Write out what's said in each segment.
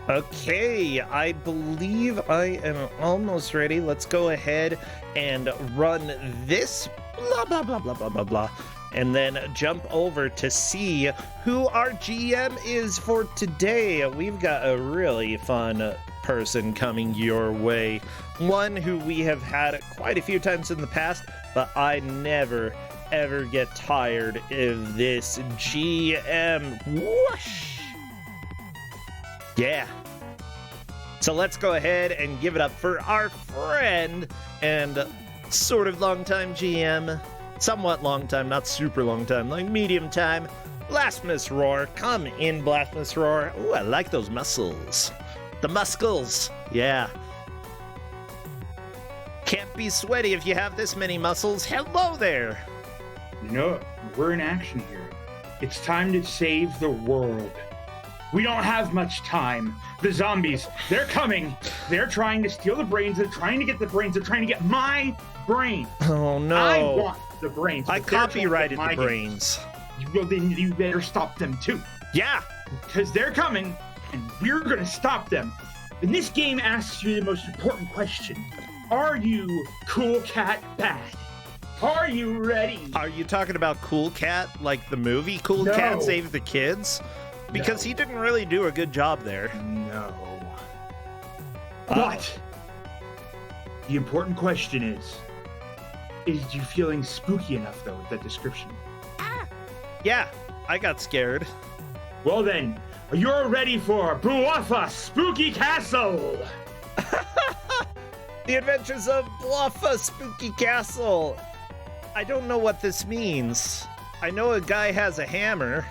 Okay, I believe I am almost ready. Let's go ahead and run this blah blah blah blah blah blah blah, and then jump over to see who our GM is for today. We've got a really fun person coming your way. One who we have had quite a few times in the past, but I never ever get tired of this GM. Whoosh! Yeah. So let's go ahead and give it up for our friend and sort of long time GM, somewhat long time, not super long time, like medium time, Blasphemous Roar. Come in, Blasphemous Roar. Ooh, I like those muscles. The muscles. Yeah. Can't be sweaty if you have this many muscles. Hello there. You know, we're in action here. It's time to save the world. We don't have much time. The zombies, they're coming. They're trying to steal the brains. They're trying to get the brains. They're trying to get my brain. Oh, no. I want the brains. I copyrighted the brains. Well, then you better stop them, too. Yeah. Because they're coming, and we're going to stop them. And this game asks you the most important question. Are you Cool Cat bad? Are you ready? Are you talking about Cool Cat, like the movie Cool Cat Save the Kids? Because he didn't really do a good job there. No. But the important question is you feeling spooky enough, though, with that description? Yeah, I got scared. Well, then, you're ready for Bouapha Spooky Castle! The Adventures of Bouapha Spooky Castle. I don't know what this means. I know a guy has a hammer.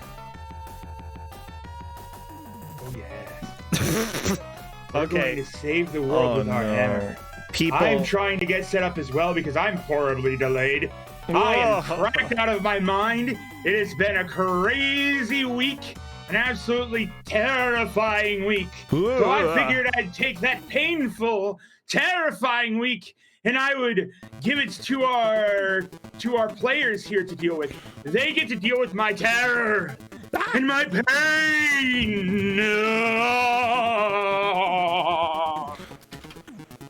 Oh, yes. We're going to save the world with our hammer. I'm trying to get set up as well because I'm horribly delayed. Whoa. I am cracked out of my mind. It has been a crazy week. An absolutely terrifying week. Whoa. So I figured I'd take that painful, terrifying week and I would give it to our players here to deal with. They get to deal with my terror and my pain.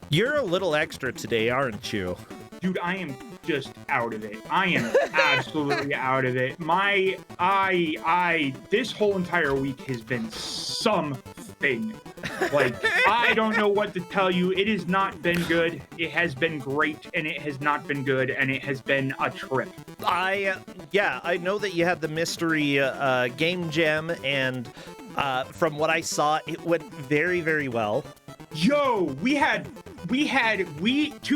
You're a little extra today, aren't you? Dude, I am just out of it. I am absolutely out of it. This whole entire week has been something. Like, I don't know what to tell you. It has not been good. It has been great, and it has not been good, and it has been a trip. I know that you had the mystery game jam, and from what I saw, it went very, very well. Yo, 2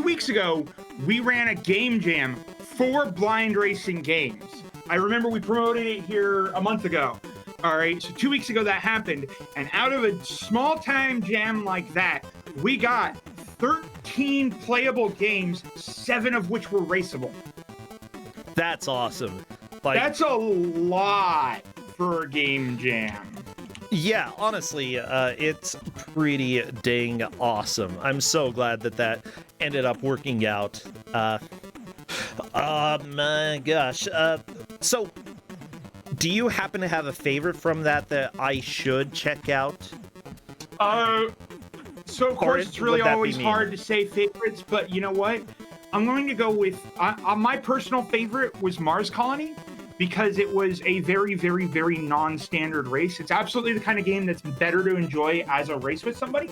weeks ago, we ran a game jam for blind racing games. I remember we promoted it here a month ago. All right, so 2 weeks ago that happened, and out of a small-time jam like that, we got 13 playable games, 7 of which were raceable. That's awesome. Like, that's a lot for a game jam. Yeah, honestly, it's pretty dang awesome. I'm so glad that ended up working out. Oh my gosh. So, do you happen to have a favorite from that I should check out? So of course it's really always hard to say favorites, but you know what? I'm going to go with my personal favorite was Mars Colony, because it was a very, very, very non-standard race. It's absolutely the kind of game that's better to enjoy as a race with somebody.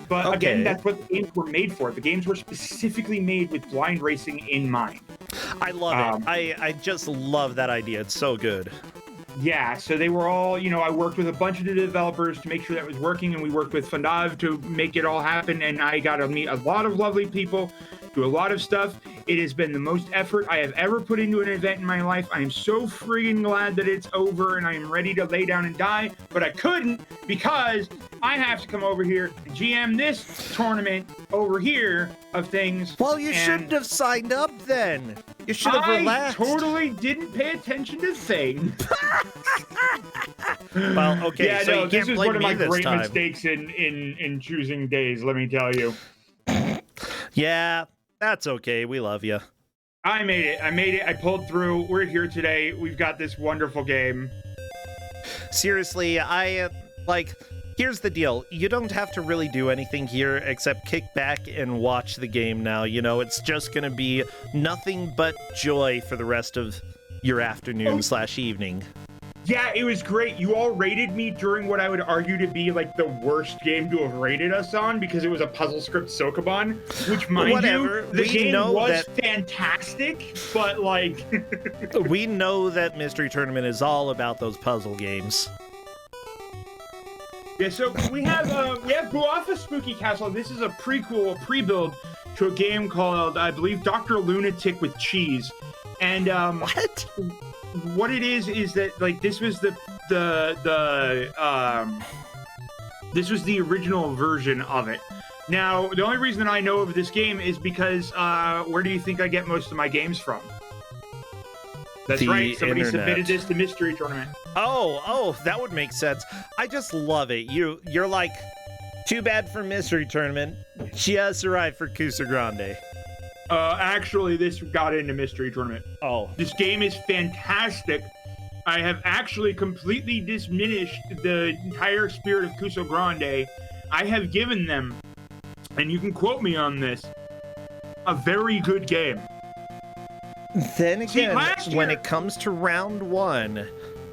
But again, that's what the games were made for. The games were specifically made with blind racing in mind. I love it. I just love that idea. It's so good. Yeah, so they were all, I worked with a bunch of the developers to make sure that was working, and we worked with Fundav to make it all happen, and I got to meet a lot of lovely people, do a lot of stuff. It has been the most effort I have ever put into an event in my life. I am so freaking glad that it's over, and I am ready to lay down and die, but I couldn't because I have to come over here and GM this tournament over here of things. Well, you shouldn't have signed up then. You should have relaxed. I totally didn't pay attention to things. Well, okay, yeah, so no, you this can't is blame one of my me this great time. mistakes in choosing days, let me tell you. Yeah, that's okay. We love you. I made it. I pulled through. We're here today. We've got this wonderful game. Seriously, Here's the deal. You don't have to really do anything here except kick back and watch the game now. You know, it's just going to be nothing but joy for the rest of your afternoon/evening. Yeah, it was great. You all rated me during what I would argue to be like the worst game to have rated us on because it was a puzzle script Sokoban, which, mind you, the game was fantastic, but like... We know that Mystery Tournament is all about those puzzle games. Yeah, so we have Bouapha Spooky Castle. This is a prequel, a pre-build to a game called, I believe, Dr. Lunatic with Cheese. And what it is that like this was this was the original version of it. Now, the only reason that I know of this game is because where do you think I get most of my games from? That's right. Somebody submitted this to Mystery Tournament. Oh, that would make sense. I just love it. You're like, too bad for Mystery Tournament. Just right for Kuso6rande. Actually, this got into Mystery Tournament. Oh. This game is fantastic. I have actually completely diminished the entire spirit of Kuso6rande. I have given them, and you can quote me on this, a very good game. Then again, when it comes to round one,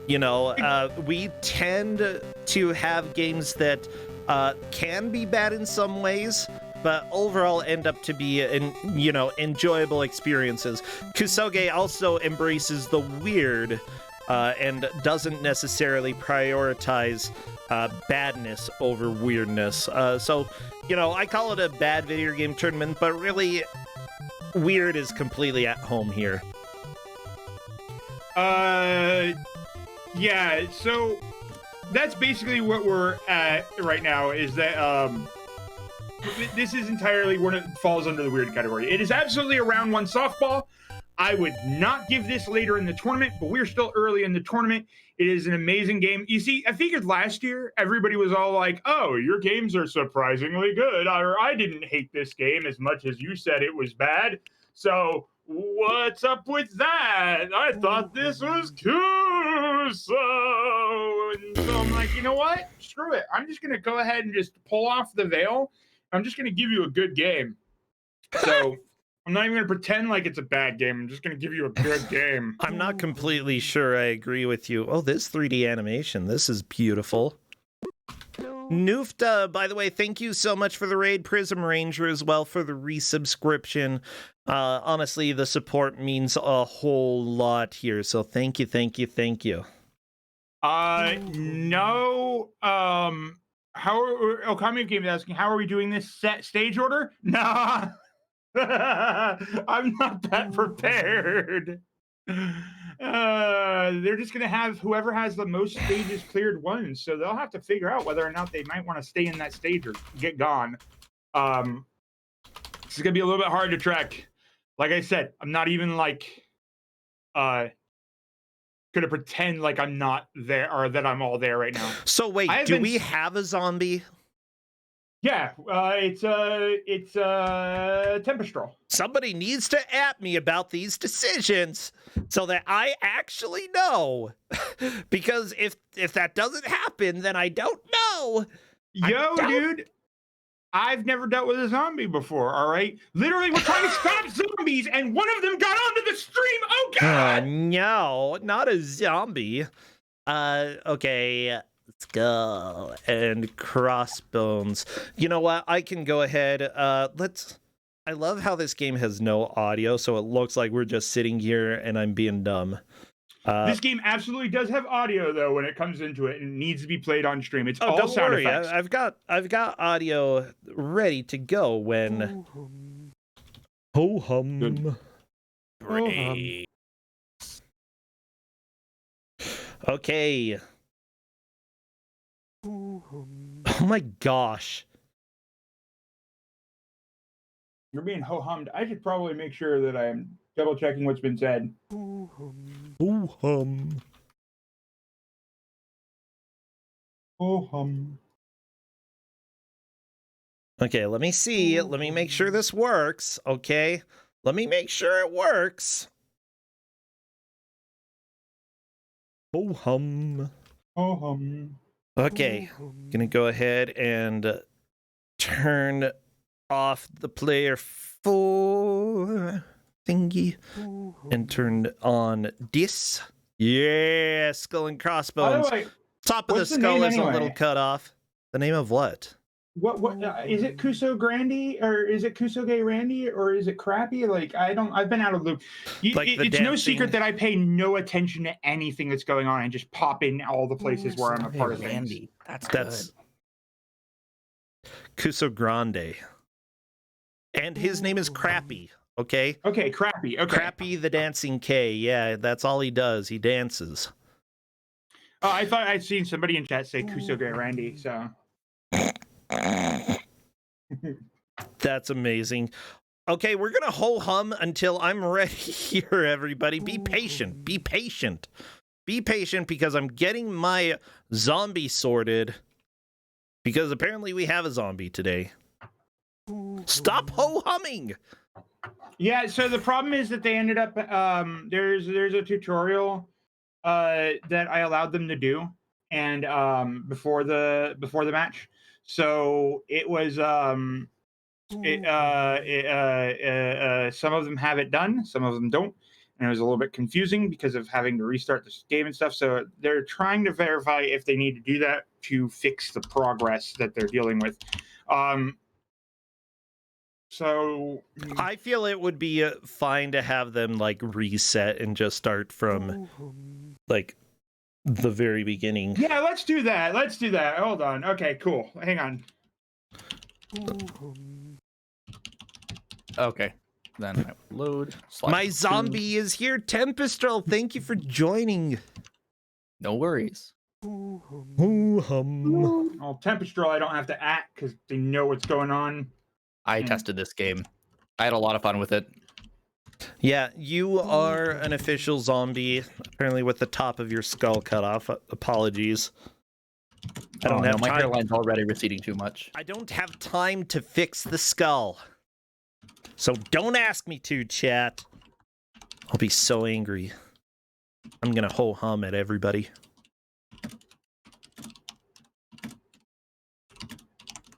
you know, we tend to have games that can be bad in some ways, but overall end up to be, enjoyable experiences. Kuso6rande also embraces the weird and doesn't necessarily prioritize badness over weirdness. So, I call it a bad video game tournament, but really, weird is completely at home here. Yeah, so that's basically what we're at right now, is that, this is entirely when it falls under the weird category. It is absolutely a round one softball. I would not give this later in the tournament, but we're still early in the tournament. It is an amazing game. You see, I figured last year, everybody was all like, oh, your games are surprisingly good, or I didn't hate this game as much as you said it was bad. So what's up with that? I thought this was cool. And so I'm like, you know what? Screw it. I'm just going to go ahead and just pull off the veil. I'm just going to give you a good game. So I'm not even going to pretend like it's a bad game. I'm just going to give you a good game. I'm not completely sure I agree with you. Oh, this 3D animation. This is beautiful. Noofta, by the way, thank you so much for the raid. Prism Ranger as well for the resubscription. Honestly, the support means a whole lot here. So thank you. No. How are Okami Game is asking, how are we doing this stage order? Nah. I'm not that prepared. They're just gonna have whoever has the most stages cleared wins, so they'll have to figure out whether or not they might want to stay in that stage or get gone. This is gonna be a little bit hard to track. Like I said, I'm not even like gonna pretend like I'm not there or that I'm all there right now. So wait, do we have a zombie? Yeah, it's Tempestral. Somebody needs to at me about these decisions so that I actually know. Because if that doesn't happen, then I don't know. Dude, I've never dealt with a zombie before, all right? Literally, we're trying to stop zombies, and one of them got onto the stream. Oh, God! No, not a zombie. Okay. Skull and crossbones. You know what? I can go ahead. I love how this game has no audio, so it looks like we're just sitting here and I'm being dumb. This game absolutely does have audio, though, when it comes into it, and it needs to be played on stream. It's all sound effects. I've got audio ready to go when. Ho hum. Great. Okay. Oh my gosh. You're being ho-hummed. I should probably make sure that I'm double-checking what's been said. Ho-hum. Ho-hum. Okay, let me see. Let me make sure this works. Okay. Let me make sure it works. Ho-hum. Ho-hum. Okay, gonna go ahead and turn off the player 4 thingy and turn on this. Yeah, skull and By the crossbones. way, Top of the what's the skull name is a little anyway? cut off. The name of what? What is it? Kuso6rande or is it Kuso6rande or is it Crappy? Like I've been out of the loop. Like the It's no secret dancing. that I pay no attention to anything that's going on and just pop in all the places where I'm a part of things. Randy. That's That's Kuso6rande. And his name is Crappy, okay? Okay, Crappy. Okay. Crappy the Dancing K. Yeah, that's all he does. He dances. Oh, I thought I'd seen somebody in chat say Kuso6rande. So That's amazing. Okay, we're gonna ho-hum until I'm ready here, everybody. Be patient. Be patient. Be patient because I'm getting my zombie sorted. Because apparently we have a zombie today. Stop ho-humming! yeah. So the problem is that they ended up there's a tutorial that I allowed them to do and before the match. So it was some of them have it done, some of them don't, and it was a little bit confusing because of having to restart this game and stuff. So they're trying to verify if they need to do that to fix the progress that they're dealing with. So I feel it would be fine to have them like reset and just start from like the very beginning. yeah, let's do that. Let's do that. Hold on. Okay, cool. Hang on. okay. Then I will load. My zombie is here, Tempestrel. Thank you for joining. No worries. Ho-hum. Oh, Temperature, I don't have to act because they know what's going on. I tested this game. I had a lot of fun with it. Yeah, you are an official zombie, apparently with the top of your skull cut off. Apologies. I don't have my time. hairline's already receding too much. I don't have time to fix the skull. So don't ask me to, chat. I'll be so angry. I'm gonna ho-hum at everybody.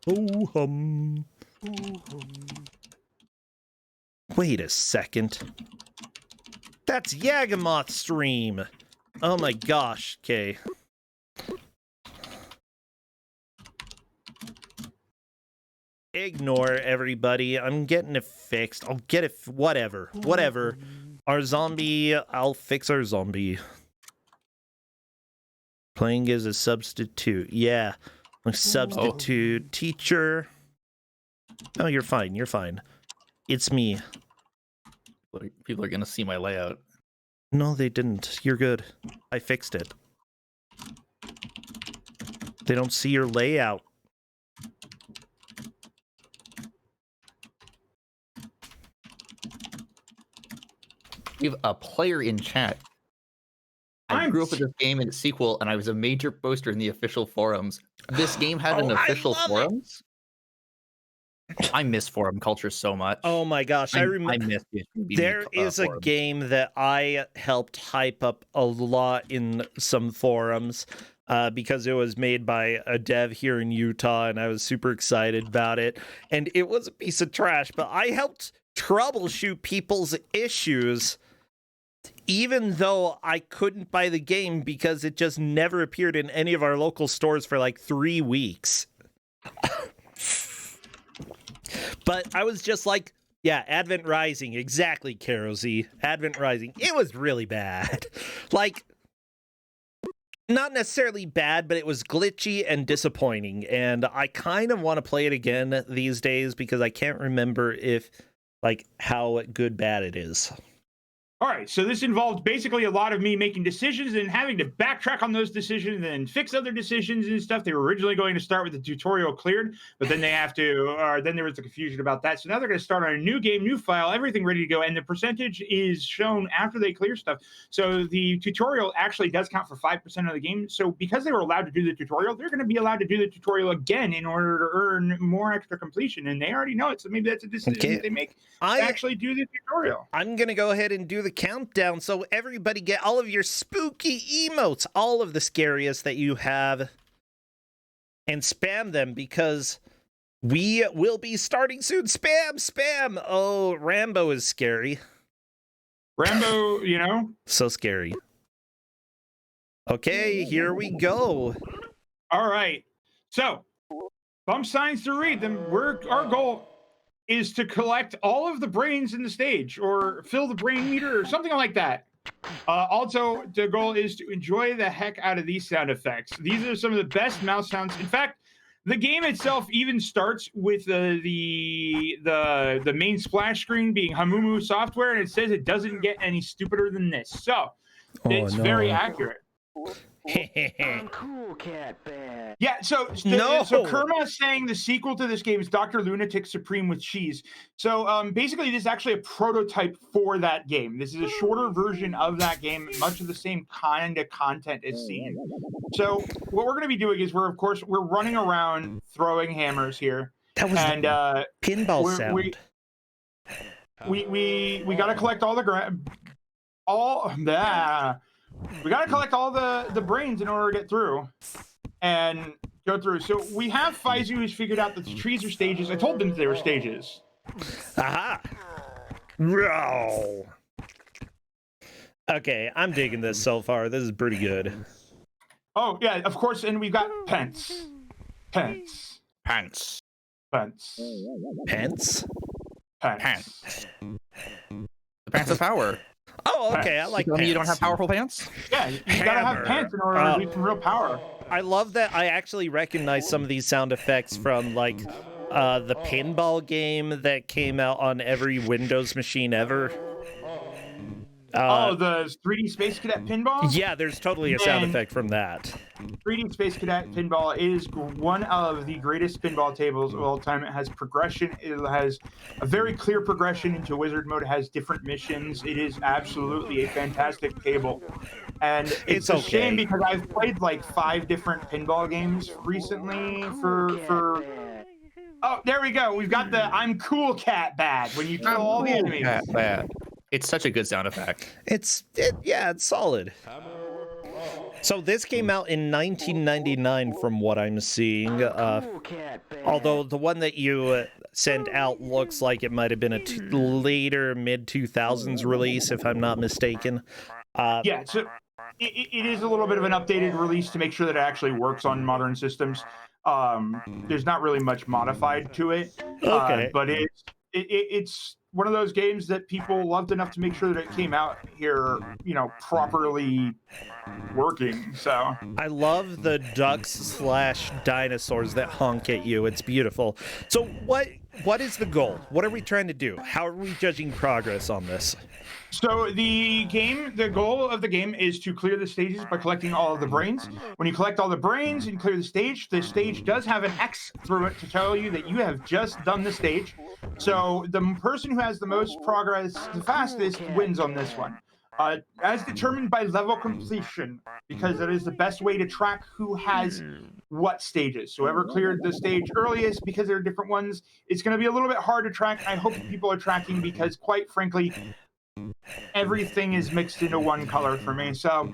Ho-hum. Wait a second. That's Yagamoth stream. Oh my gosh. Okay. Ignore everybody. I'm getting it fixed. I'll get it. Whatever. Whatever. Our zombie. I'll fix our zombie. Playing as a substitute. Yeah. A substitute teacher. Oh, you're fine. You're fine. It's me. People are going to see my layout. No, they didn't. You're good. I fixed it. They don't see your layout. We have a player in chat. I grew up with this game and its sequel, and I was a major poster in the official forums. This game had an official forums? I miss forum culture so much. Oh my gosh, I remember. miss there is a game that I helped hype up a lot in some forums because it was made by a dev here in Utah, and I was super excited about it. And it was a piece of trash, but I helped troubleshoot people's issues, even though I couldn't buy the game because it just never appeared in any of our local stores for like 3 weeks. But I was just like, yeah, Advent Rising. Exactly, Karo Z. Advent Rising. It was really bad. Like, not necessarily bad, but it was glitchy and disappointing. And I kind of want to play it again these days because I can't remember if, like, how good bad it is. All right, so this involved basically a lot of me making decisions and having to backtrack on those decisions and fix other decisions and stuff. They were originally going to start with the tutorial cleared, but then they have to, or then there was a confusion about that. So now they're going to start on a new game, new file, everything ready to go. And the percentage is shown after they clear stuff. So the tutorial actually does count for 5% of the game. So because they were allowed to do the tutorial, they're going to be allowed to do the tutorial again in order to earn more extra completion. And they already know it. So maybe that's a decision that they make to actually do the tutorial. I'm going to go ahead and do the countdown so everybody get all of your spooky emotes, all of the scariest that you have. and spam them because we will be starting soon. Spam. Oh, Rambo is scary. Rambo, you know? So scary. Okay, here we go. All right. So, bump signs to read them. Our goal is to collect all of the brains in the stage or fill the brain meter or something like that. Also, the goal is to enjoy the heck out of these sound effects. These are some of the best mouse sounds. In fact, the game itself even starts with the main splash screen being Hamumu software, and it says it doesn't get any stupider than this. So it's very accurate. I'm cool, cat bad. Yeah, so Kerma is saying the sequel to this game is Dr. Lunatic Supreme with cheese. So basically, this is actually a prototype for that game. This is a shorter version of that game, much of the same kind of content as seen. So what we're going to be doing is we're running around throwing hammers here. That was the pinball sound. We got to collect all the we got to collect all the brains in order to get through and go through. So we have Faizu who's figured out that the trees are stages. I told them they were stages. Aha! Row. Okay, I'm digging this so far. This is pretty good. Oh, yeah, of course. And we've got Pence. The pants of power. Oh, okay. I like pants. You don't have powerful pants? Yeah, you gotta have pants in order to reach some real power. I love that I actually recognize some of these sound effects from, like, the pinball game that came out on every Windows machine ever. The 3D Space Cadet pinball? Yeah, there's totally a sound effect from that. 3D Space Cadet pinball is one of the greatest pinball tables of all time. It has progression. It has a very clear progression into wizard mode. It has different missions. It is absolutely a fantastic table. And it's a shame because I've played like 5 different pinball games recently for Oh, there we go. We've got the I'm cool cat bad when you kill all the enemies. Bad. It's such a good sound effect. It's solid. So this came out in 1999 from what I'm seeing. Although the one that you sent out looks like it might have been a later mid-2000s release, if I'm not mistaken. Yeah, so it is a little bit of an updated release to make sure that it actually works on modern systems. There's not really much modified to it. Okay. But it's one of those games that people loved enough to make sure that it came out here, properly working. So I love the ducks/dinosaurs that honk at you. It's beautiful. So what is the goal? What are we trying to do? How are we judging progress on this? So the goal of the game is to clear the stages by collecting all of the brains. When you collect all the brains and clear the stage does have an X through it to tell you that you have just done the stage. So the person who has the most progress the fastest wins on this one. As determined by level completion, because that is the best way to track who has what stages. So whoever cleared the stage earliest, because there are different ones, it's going to be a little bit hard to track. I hope people are tracking because, quite frankly, everything is mixed into one color for me. So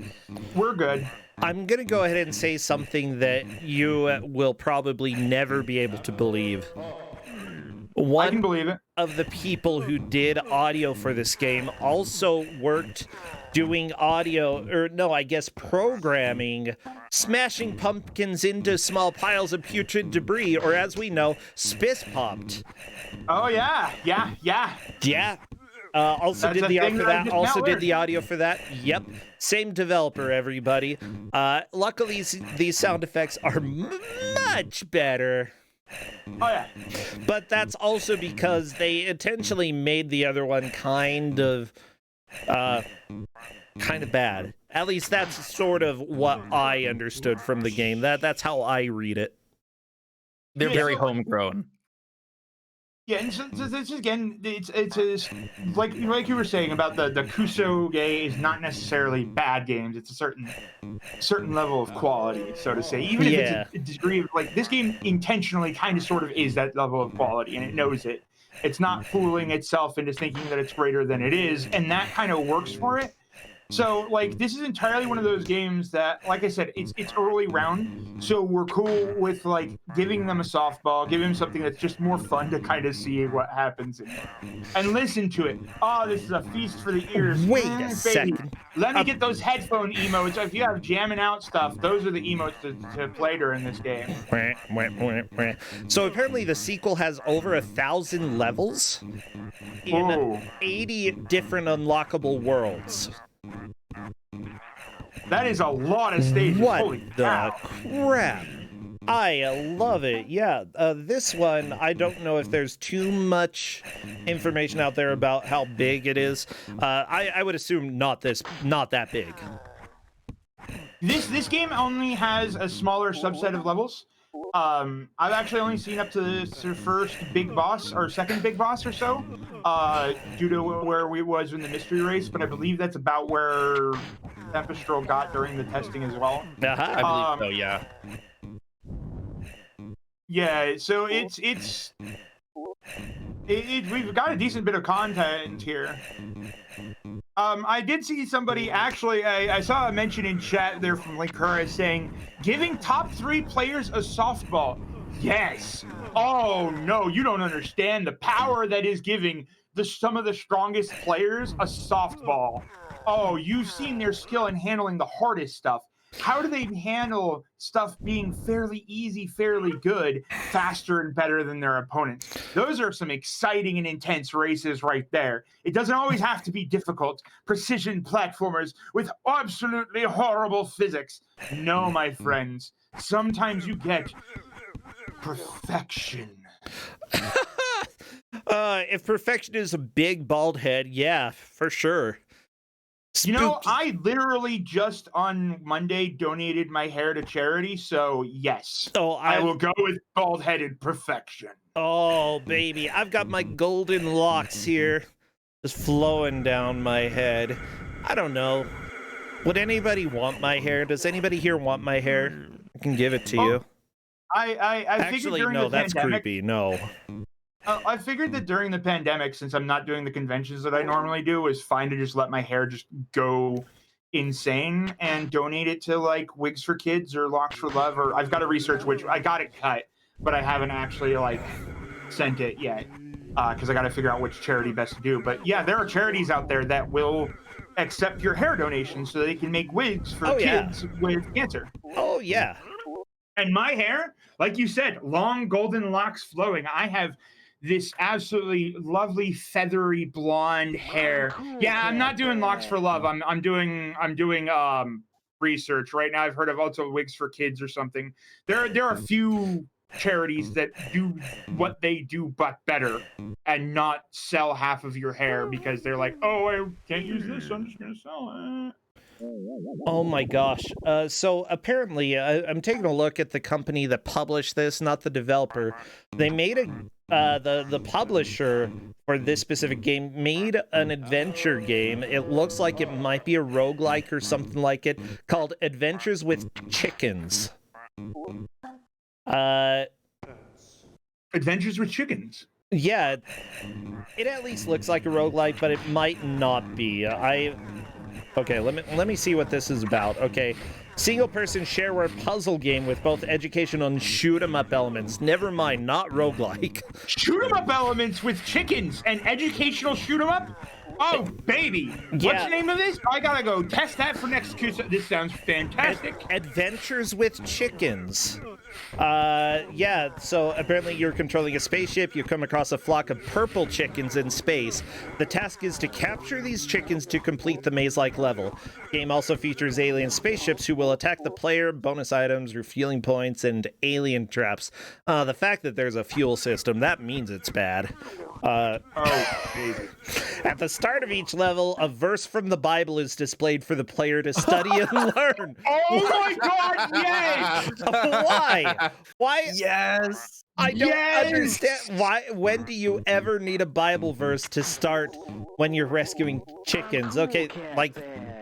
we're good. I'm going to go ahead and say something that you will probably never be able to believe. I can believe it. Of the people who did audio for this game also worked doing programming, smashing pumpkins into small piles of putrid debris, or as we know, spiss popped. Oh, yeah. Also did the audio for that. Yep. Same developer, everybody. Luckily, these sound effects are much better. Oh, yeah. But that's also because they intentionally made the other one kind of bad. At least that's sort of what I understood from the game. That's how I read it. They're very homegrown. Yeah, and so this again, it's like you were saying about the Kuso6rande is not necessarily bad games. It's a certain level of quality, so to say. Even if it's a degree of this game intentionally kind of sort of is that level of quality, and it knows it. It's not fooling itself into thinking that it's greater than it is, and that kind of works for it. So like this is entirely one of those games that, like I said, it's early round, so we're cool with like giving them a softball, giving them something that's just more fun to kind of see what happens in it and listen to it. Oh, this is a feast for the ears. Wait a Baby. second. Let me get those headphone emotes. If you have jamming out stuff, those are the emotes to play during this game. So apparently the sequel has over 1,000 levels in Whoa. 80 different unlockable worlds. That is a lot of stages. What Holy the cow. crap? I love it. Yeah, this one, I don't know if there's too much information out there about how big it is. I would assume not that big. This game only has a smaller subset of levels. I've actually only seen up to the first big boss or second big boss or so, due to where we was in the mystery race. But I believe that's about where Tempestral got during the testing as well. Uh-huh. I believe so, yeah. Yeah, so we've got a decent bit of content here. I did see somebody actually. I saw a mention in chat there from Linkura saying giving top 3 players a softball. Yes. Oh no, you don't understand the power that is giving some of the strongest players a softball. Oh, you've seen their skill in handling the hardest stuff. How do they handle stuff being fairly easy, fairly good, faster and better than their opponents? Those are some exciting and intense races right there. It doesn't always have to be difficult, precision platformers with absolutely horrible physics. No, my friends, sometimes you get perfection. If perfection is a big bald head, yeah, for sure. You know, Spooky. I literally just on Monday donated my hair to charity, so yes, Oh, I will go with bald-headed perfection. Oh, baby, I've got my golden locks here, just flowing down my head. I don't know. Would anybody want my hair? Does anybody here want my hair? I can give it to you. I figured Actually, during no, the that's pandemic, creepy. No. I figured that during the pandemic, since I'm not doing the conventions that I normally do, is fine to just let my hair just go insane and donate it to like Wigs for Kids or Locks for Love, or I've got to research which. I got it cut, but I haven't actually like sent it yet because I got to figure out which charity best to do. But yeah, there are charities out there that will accept your hair donation so they can make wigs for kids with cancer. Oh, yeah. And my hair, like you said, long golden locks flowing. I have this absolutely lovely feathery blonde hair. Yeah, I'm not doing Locks for Love. I'm doing research right now. I've heard of also Wigs for Kids or something. There are a few charities that do what they do but better and not sell half of your hair because they're like, oh, I can't use this, so I'm just gonna sell it. Oh my gosh. So apparently, I'm taking a look at the company that published this, not the developer. They made the publisher for this specific game made an adventure game. It looks like it might be a roguelike or something like it, called Adventures with Chickens. Adventures with Chickens. Yeah, it at least looks like a roguelike, but it might not be. Okay, let me see what this is about. Okay, single-person shareware puzzle game with both educational and shoot-'em-up elements. Never mind, not roguelike. Shoot-'em-up elements with chickens and educational shoot-'em-up? Oh, baby. Yeah. What's the name of this? I gotta go test that for next Kuso. This sounds fantastic. Adventures with Chickens. Yeah, so apparently you're controlling a spaceship. You come across a flock of purple chickens in space. The task is to capture these chickens to complete the maze-like level. Game also features alien spaceships who will attack the player, bonus items, refueling points, and alien traps. The fact that there's a fuel system, that means it's bad. Oh, baby. At the start of each level, a verse from the Bible is displayed for the player to study and learn. Oh my god, yes! Why? Why? Yes. I don't Yes! understand why. When do you ever need a Bible verse to start when you're rescuing chickens? Okay, like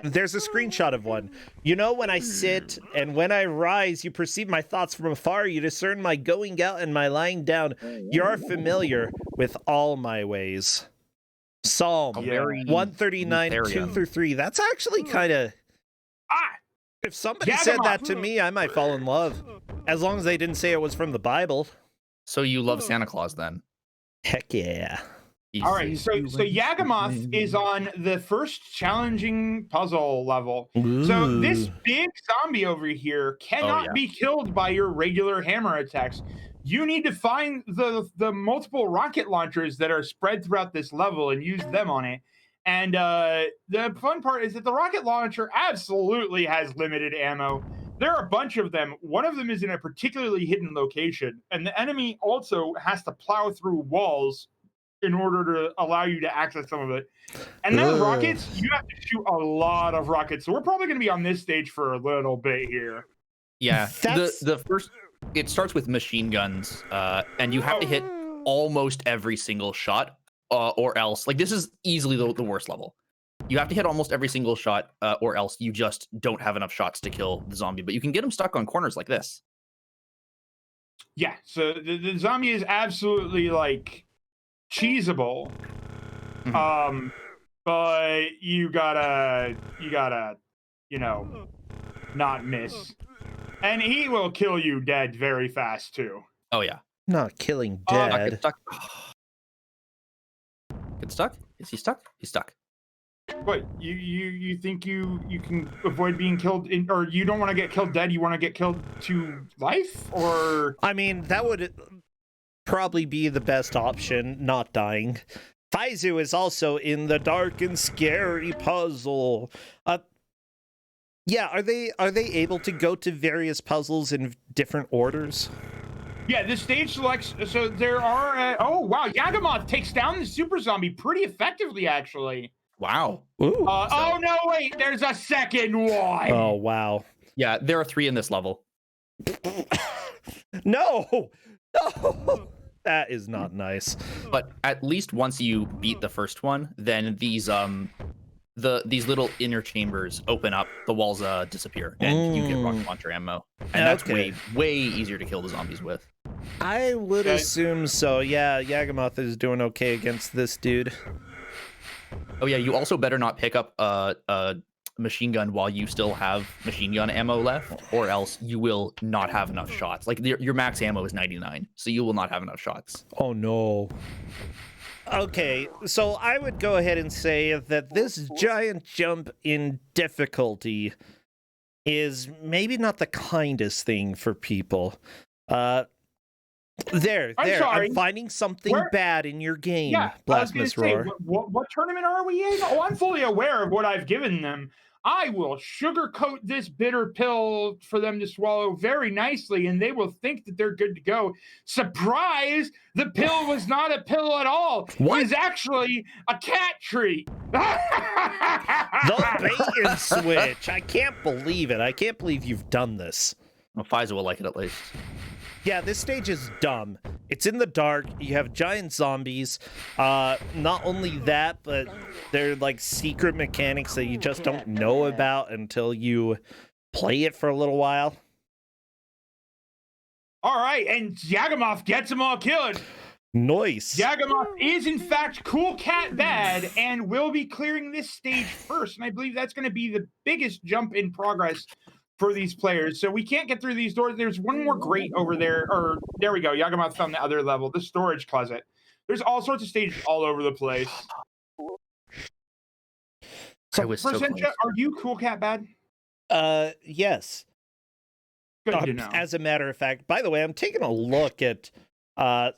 there's a screenshot of one. You know, when I sit and when I rise, you perceive my thoughts from afar. You discern my going out and my lying down. You are familiar with all my ways. Psalm Yeah. Very 139, 2 Lutherian. through 3. That's actually kind of. Ah, If somebody said Yagamoth. that to me, I might fall in love. As long as they didn't say it was from the Bible. So you love Santa Claus then? Heck yeah. He all right. sees So you so when he's Yagamoth sleeping. is on the first challenging puzzle level. So this Ooh. big zombie over here cannot yeah. be killed by your regular hammer attacks. You need to find the multiple rocket launchers that are spread throughout this level and use them on it. And the fun part is that the rocket launcher absolutely has limited ammo. There are a bunch of them. One of them is in a particularly hidden location, and the enemy also has to plow through walls in order to allow you to access some of it. And then Ugh. rockets, you have to shoot a lot of rockets. So we're probably going to be on this stage for a little bit here. Yeah, That's- the first it starts with machine guns, and you have to hit almost every single shot, or else like this is easily the worst level. You have to hit almost every single shot, or else you just don't have enough shots to kill the zombie. But you can get them stuck on corners like this. Yeah, so the zombie is absolutely like cheesable. But you gotta, you know, not miss. And he will kill you dead very fast too. Oh yeah, Not killing Oh, Get dead. stuck. Get stuck? Is he stuck? He's stuck. What you think you can avoid being killed or you don't want to get killed dead? You want to get killed to life, or I mean, that would probably be the best option, not dying. Faizu is also in the dark and scary puzzle. Yeah, are they able to go to various puzzles in different orders? yeah, the stage selects. So there are. Oh wow, Yagamoth takes down the super zombie pretty effectively, actually. Wow. Ooh. Oh no, wait, there's a second one. Oh wow. Yeah, there are 3 in this level. No. No. That is not nice. But at least once you beat the first one, then these little inner chambers open up, the walls disappear, and you get rocket launcher ammo. And that's Okay. way easier to kill the zombies with. I would assume so. Yeah, Yagamoth is doing okay against this dude. Oh yeah, you also better not pick up a machine gun while you still have machine gun ammo left, or else you will not have enough shots. Like your max ammo is 99, so you will not have enough shots. Oh no. Okay, so I would go ahead and say that this giant jump in difficulty is maybe not the kindest thing for people. There, I'm there. sorry. I'm finding something Where- bad in your game, Yeah, I was gonna Blasphemous say, Roar. what tournament are we in? Oh, I'm fully aware of what I've given them. I will sugarcoat this bitter pill for them to swallow very nicely, and they will think that they're good to go. Surprise! The pill was not a pill at all. What? It was actually a cat treat. The bait and switch. I can't believe it. I can't believe you've done this. Well, Pfizer will like it at least. Yeah, this stage is dumb. It's in the dark. You have giant zombies. Not only that, but they're like secret mechanics that you just don't know about until you play it for a little while. All right, and Yagamoth gets them all killed. Nice. Yagamoth is in fact Cool Cat Bad and will be clearing this stage first. And I believe that's going to be the biggest jump in progress for these players. So we can't get through these doors. There's one more grate over there. Or there we go. Yagamoth found the other level, the storage closet. There's all sorts of stages all over the place. I was so Percentia, close. are you Cool Cat Bad? Yes. Good to know. As a matter of fact, by the way, I'm taking a look at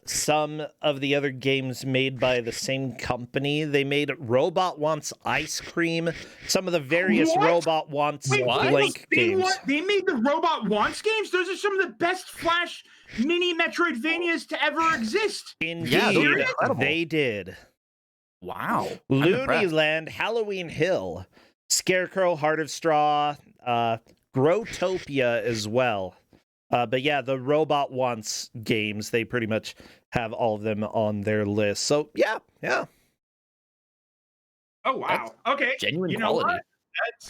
some of the other games made by the same company. They made Robot Wants Ice Cream, some of the various What? Robot Wants Wait, Blank games. They made the Robot Wants games? Those are some of the best Flash mini Metroidvanias to ever exist. Indeed, Yeah, those are incredible. they did. Wow. I'm Looney impressed. Land, Halloween Hill, Scarecrow, Heart of Straw, Growtopia as well. But yeah, the Robot Wants games, they pretty much have all of them on their list. So yeah. Oh wow. Okay. Genuine You know quality.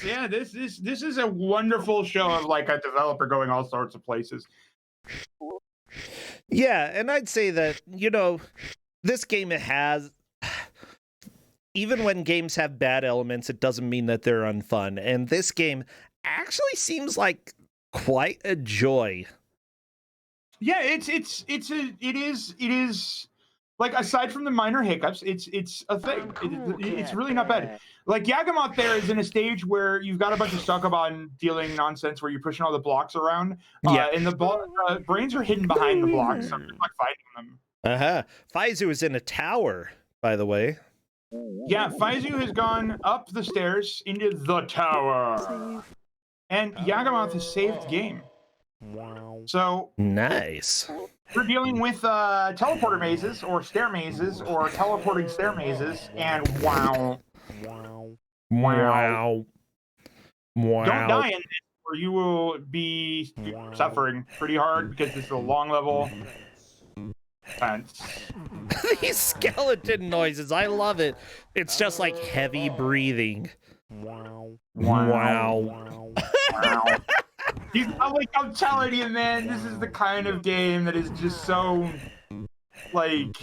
what? This is a wonderful show of like a developer going all sorts of places. Yeah, and I'd say that, this game has even when games have bad elements, it doesn't mean that they're unfun. And this game actually seems like quite a joy. Yeah, it is like, aside from the minor hiccups, it's a thing. It's really not bad. Like, Yagamoth there is in a stage where you've got a bunch of Succubon dealing nonsense where you're pushing all the blocks around. Yeah. And the brains are hidden behind the blocks, so I'm just like fighting them. Faizu is in a tower, by the way. Yeah, Faizu has gone up the stairs into the tower. And Yagamoth has saved the game. So nice. we're dealing with teleporter mazes or stair mazes or teleporting stair mazes, and wow. Wow. Don't die in this, or you will be suffering pretty hard because this is a long level. These skeleton noises, I love it. It's just like heavy breathing. Wow. I'm telling you, man, this is the kind of game that is just so, like...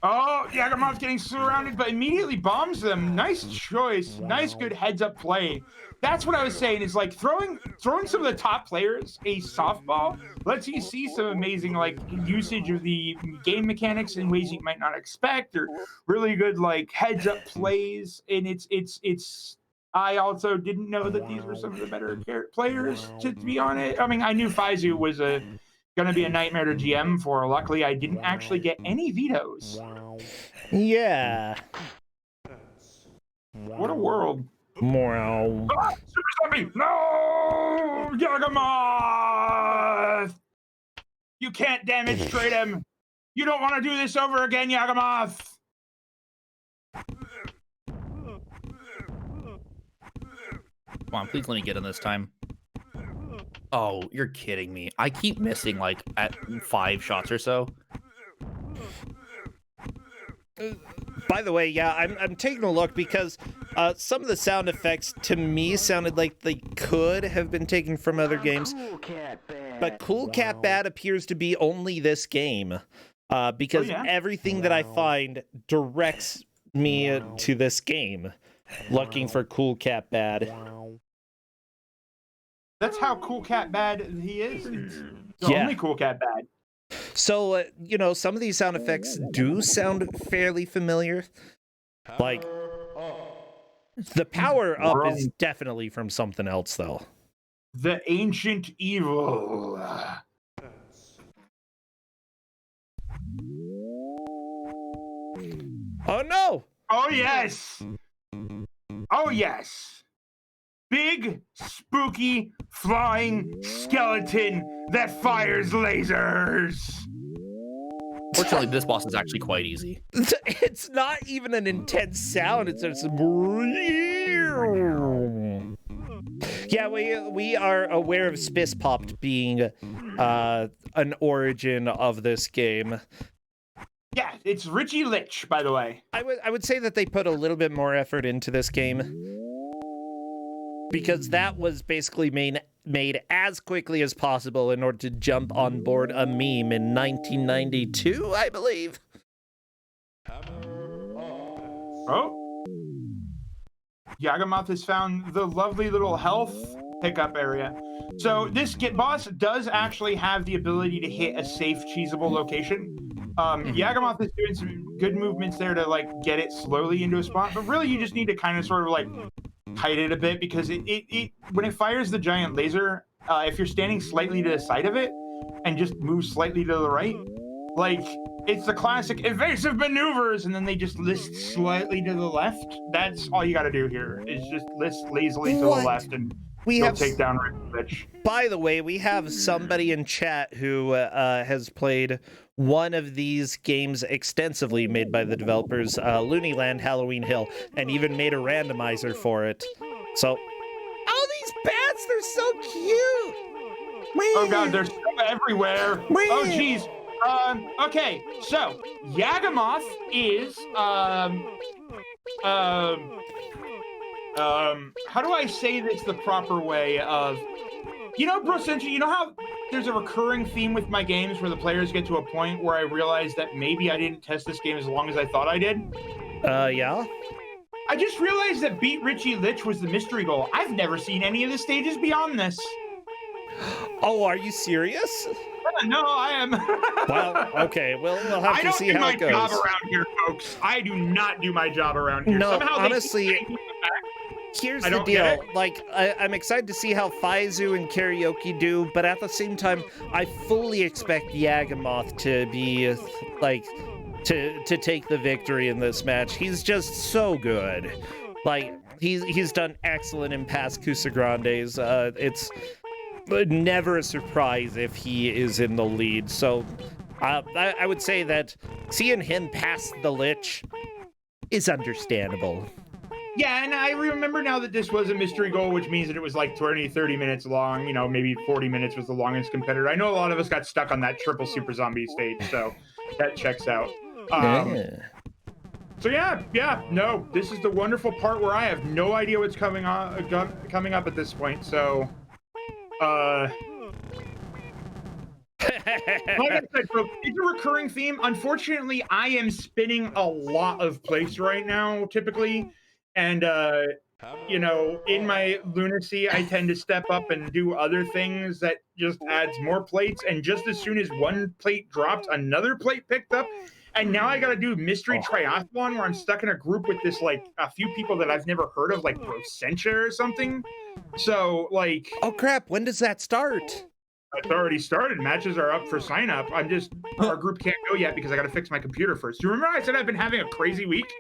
Oh, Yagamoth's getting surrounded, but immediately bombs them. Nice choice. Nice, good heads-up play. That's what I was saying, is like throwing some of the top players a softball lets you see some amazing, like, usage of the game mechanics in ways you might not expect, or really good, like, heads-up plays. And it's I also didn't know that these were some of the better players, to be honest. I mean, I knew Faizu was going to be a nightmare to GM for. Luckily, I didn't actually get any vetoes. Yeah. What a world. Wow. Ah, Super Zombie! No! Yagamoth! You can't damage trade him! You don't want to do this over again, Yagamoth! Come on, please let me get in this time. Oh, you're kidding me. I keep missing, like, at 5 shots or so. By the way, yeah, I'm taking a look because some of the sound effects to me sounded like they could have been taken from other games. But Cool Cat Bad appears to be only this game because everything that I find directs me to this game, looking for Cool Cat Bad. That's how Cool Cat Bad he is. It's the only Cool Cat Bad. So, you know, some of these sound effects do sound fairly familiar. Like, the power up is definitely from something else, though. The Ancient Evil. Oh, no! Oh, yes! Oh, yes! Big, spooky, flying skeleton that fires lasers! Fortunately, this boss is actually quite easy. It's not even an intense sound, it's just... Yeah, we are aware of Spiss Popped being an origin of this game. Yeah, it's Richie Lich, by the way. I would say that they put a little bit more effort into this game, because that was basically made as quickly as possible in order to jump on board a meme in 1992, I believe. Oh. Yagamoth has found the lovely little health pickup area. So this boss does actually have the ability to hit a safe, cheesable location. Yagamoth is doing some good movements there to, like, get it slowly into a spot, but really you just need to kind of sort of, like, hide it a bit, because it when it fires the giant laser, if you're standing slightly to the side of it and just move slightly to the right, like, it's the classic evasive maneuvers, and then they just list slightly to the left. That's all you got to do here, is just list lazily to the left, and you'll take down Rich. By the way, we have somebody in chat who has played one of these games extensively, made by the developers, Looneyland Halloween Hill, and even made a randomizer for it. So, oh, these bats, they're so cute! Oh god, they're so everywhere! Oh jeez! Okay, so, Yagamoth is, how do I say this the proper way of... You know, Bro Sentry, you know how there's a recurring theme with my games where the players get to a point where I realize that maybe I didn't test this game as long as I thought I did. Yeah? I just realized that Beat Richie Lich was the mystery goal. I've never seen any of the stages beyond this. Oh, are you serious? No, I am. Well, okay, well, we'll have to see how it goes. I don't do my job around here, folks. I do not do my job around here. No, Somehow honestly, here's the deal. Like, I'm excited to see how Faizu and Karaoke do, but at the same time, I fully expect Yagamoth to be, like, to take the victory in this match. He's just so good. Like, he's done excellent in past Kuso6randes. It's never a surprise if he is in the lead. So I would say that seeing him pass the Lich is understandable. Yeah, and I remember now that this was a mystery goal, which means that it was like 20-30 minutes long. You know, maybe 40 minutes was the longest competitor. I know a lot of us got stuck on that triple super zombie stage, so that checks out. So yeah, no, this is the wonderful part where I have no idea what's coming up at this point. So, like I said, folks, it's a recurring theme. Unfortunately, I am spinning a lot of plates right now, typically, and you know, in my lunacy, I tend to step up and do other things that just adds more plates. And just as soon as one plate dropped, another plate picked up. And now I got to do mystery triathlon where I'm stuck in a group with this, like, a few people that I've never heard of, like Kuso6rande or something. So, like... Oh, crap. When does that start? It's already started. Matches are up for sign up. Our group can't go yet because I got to fix my computer first. Do you remember I said I've been having a crazy week?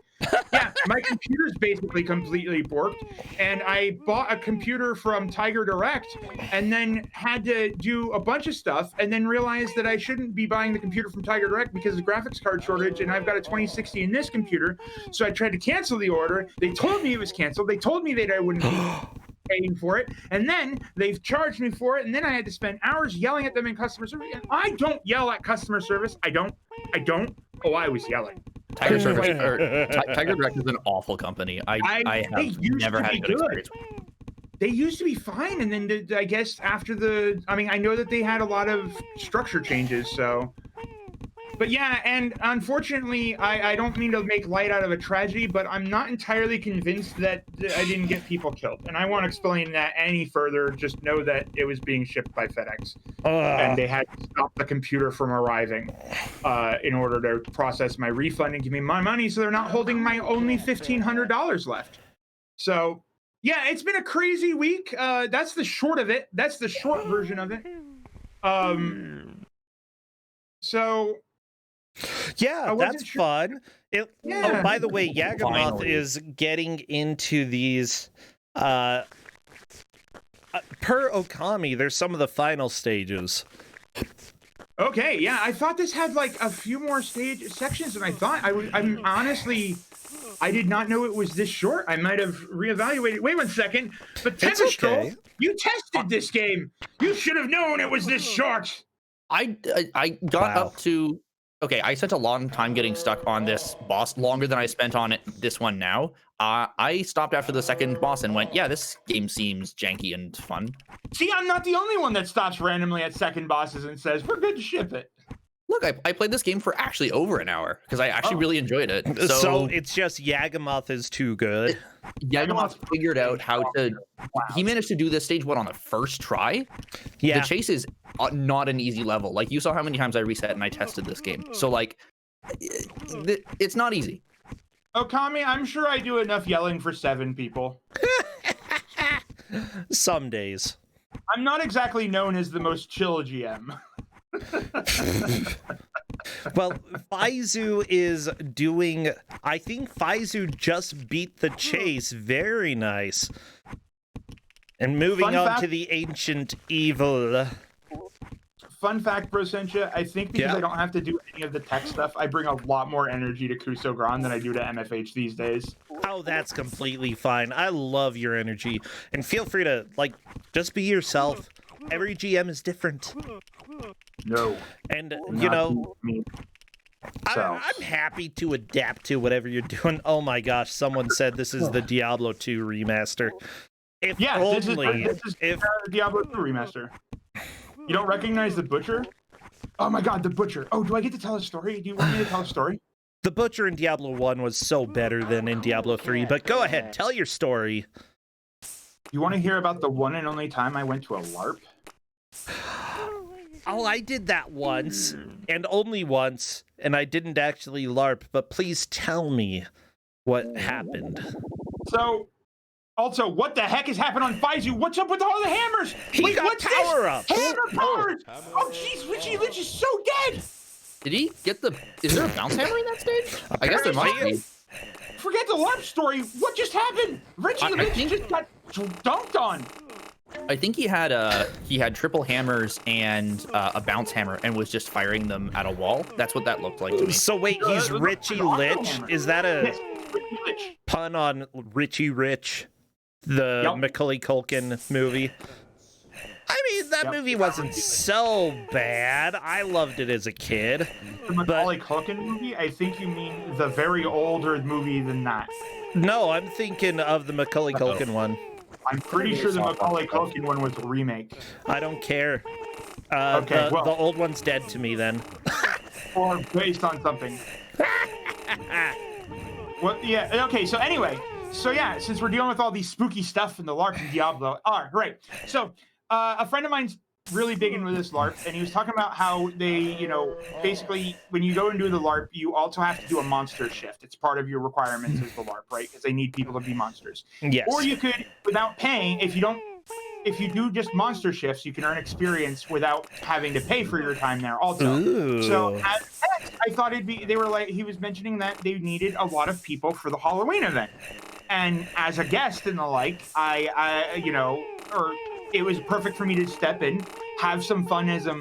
Yeah, my computer's basically completely borked. And I bought a computer from Tiger Direct and then had to do a bunch of stuff and then realized that I shouldn't be buying the computer from Tiger Direct because of graphics card shortage and I've got a 2060 in this computer. So I tried to cancel the order. They told me it was canceled. They told me that I wouldn't be paying for it, and then they've charged me for it, and then I had to spend hours yelling at them in customer service. And I don't yell at customer service. I don't. Oh, I was yelling. Tiger Direct is an awful company. I have never had a good experience. They used to be fine, and then I guess after I know that they had a lot of structure changes, so. But yeah, and unfortunately, I don't mean to make light out of a tragedy, but I'm not entirely convinced that I didn't get people killed. And I won't explain that any further. Just know that it was being shipped by FedEx. And they had to stop the computer from arriving in order to process my refund and give me my money, so they're not holding my only $1,500 left. So, yeah, it's been a crazy week. That's the short of it. That's the short version of it. So... Yeah, that's fun. Oh, by the way, Yagamoth is getting into these per Okami, there's some of the final stages. Okay, yeah, I thought this had like a few more sections than I thought. I'm honestly, I did not know it was this short. I might have reevaluated. Wait 1 second. But Tempestroll, you tested this game. You should have known it was this short. I got up to... Okay, I spent a long time getting stuck on this boss, longer than I spent on this one now. I stopped after the second boss and went, yeah, this game seems janky and fun. See, I'm not the only one that stops randomly at second bosses and says, we're good to ship it. Look, I played this game for actually over an hour because I actually really enjoyed it. So it's just Yagamoth is too good. Yagamoth figured out how to... He managed to do this stage, on the first try? Yeah. The chase is not an easy level. Like, you saw how many times I reset and I tested this game. So, like, it's not easy. Okami, I'm sure I do enough yelling for 7 people. Some days. I'm not exactly known as the most chill GM. Well, Faizu is doing... I think Faizu just beat the chase. Very nice. And moving on to the Ancient Evil. Fun fact, Brosentia, I think because I don't have to do any of the tech stuff, I bring a lot more energy to Kuso6rande than I do to MFH these days. Oh, that's completely fine. I love your energy. And feel free to, like, just be yourself. Every GM is different. No. And, you know, I'm happy to adapt to whatever you're doing. Oh my gosh, someone said this is the Diablo 2 remaster. If only... This is Diablo 2 remaster. You don't recognize the butcher? Oh my god, the butcher. Oh, do I get to tell a story? Do you want me to tell a story? The butcher in Diablo 1 was so better than in Diablo 3, but go ahead, tell your story. You want to hear about the one and only time I went to a LARP? Oh, I did that once, and only once, and I didn't actually LARP, but please tell me what happened. So, also, what the heck has happened on Faizu? What's up with all the hammers? He got what's power-ups. this? Hammer powers! Oh, jeez, Richie Lynch is so dead! Did he get the... Is there a bounce hammer in that stage? I guess there might be. Forget the LARP story. What just happened? Richie Lynch just got dunked on. I think he had triple hammers and a bounce hammer and was just firing them at a wall. That's what that looked like to me. So wait, he's Richie Rich? Is that a Yes, Richie Lynch. pun on Richie Rich, the Macaulay Culkin movie? I mean, that movie wasn't so bad. I loved it as a kid. The Macaulay Culkin movie? I think you mean the very older movie than that. No, I'm thinking of the Macaulay Culkin one. I'm pretty sure the Macaulay Culkin one was a remake. I don't care. Okay, the old one's dead to me then. Or based on something. Well, yeah, okay, so anyway. So yeah, since we're dealing with all these spooky stuff in the LARP and Diablo. All right. So a friend of mine's really big into this LARP, and he was talking about how they, basically when you go and do the LARP, you also have to do a monster shift. It's part of your requirements as the LARP, right? Because they need people to be monsters. Yes. Or you could, without paying, if you do just monster shifts, you can earn experience without having to pay for your time there also. Ooh. So at first, I thought he was mentioning that they needed a lot of people for the Halloween event. And as a guest and the like, it was perfect for me to step in, have some fun as a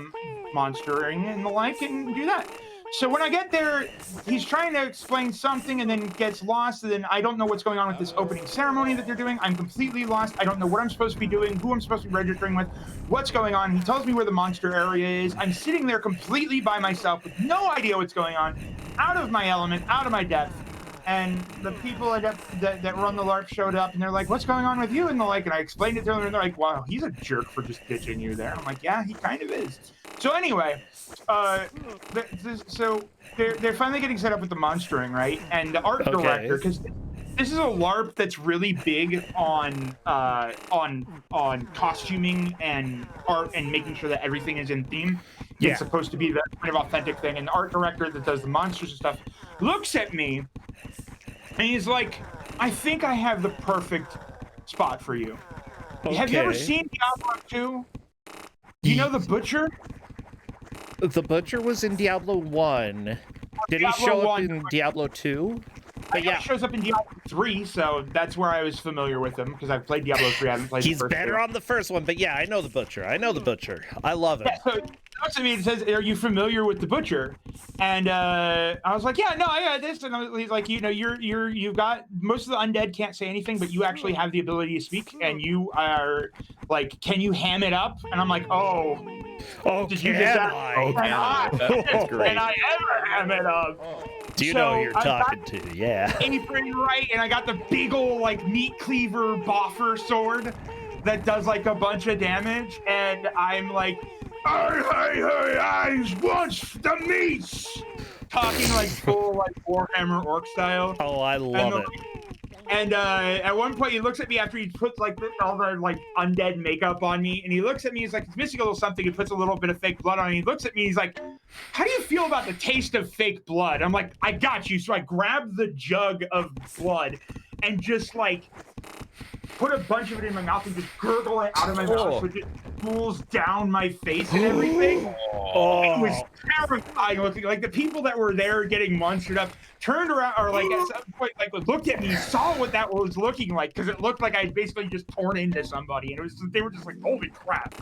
monstering and the like, and do that. So when I get there, he's trying to explain something and then gets lost, and then I don't know what's going on with this opening ceremony that they're doing. I'm completely lost. I don't know what I'm supposed to be doing, who I'm supposed to be registering with, what's going on. He tells me where the monster area is. I'm sitting there completely by myself with no idea what's going on, out of my element, out of my depth. And the people that run the LARP showed up, and they're like, "What's going on with you?" And the like, and I explained it to them, and they're like, "Wow, he's a jerk for just ditching you there." I'm like, "Yeah, he kind of is." So anyway, so they're finally getting set up with the monstering, right? And the art director, because this is a LARP that's really big on costuming and art and making sure that everything is in theme. Yeah. It's supposed to be that kind of authentic thing. And the art director that does the monsters and stuff looks at me and he's like, "I think I have the perfect spot for you." Okay. Have you ever seen Diablo 2? Do you know the Butcher? The Butcher was in Diablo 1. Did he show up in Diablo 2? But yeah, he shows up in Diablo 3, so that's where I was familiar with him, because I've played Diablo 3. I haven't played the first two. He's better on the first one, but yeah, I know the Butcher. I love him. Yeah, so looks at me and says, "Are you familiar with the Butcher?" And I was like, "Yeah, no, I got this." And he's like, "You've got most of the undead can't say anything, but you actually have the ability to speak, and you are like, can you ham it up?" And I'm like, "Oh, did you get that? That's great. Can I ever ham it up?" Do you know who you're talking to? Yeah. Apron right, and I got the big old like meat cleaver Bouapha sword that does like a bunch of damage, and I'm like, I want the meats, talking like full like Warhammer orc style. Oh, I love it. And at one point, he looks at me after he puts like all the like undead makeup on me, and he looks at me. He's like, "It's missing a little something." He puts a little bit of fake blood on. He looks at me. He's like, "How do you feel about the taste of fake blood?" I'm like, "I got you." So I grab the jug of blood and just like put a bunch of it in my mouth and just gurgle it out of my mouth, so it just pools down my face and everything. Oh. It was terrifying looking. Like the people that were there getting monstered up turned around, or like at some point, like looked at me, saw what that was looking like, because it looked like I had basically just torn into somebody, and they were just like, "Holy crap!"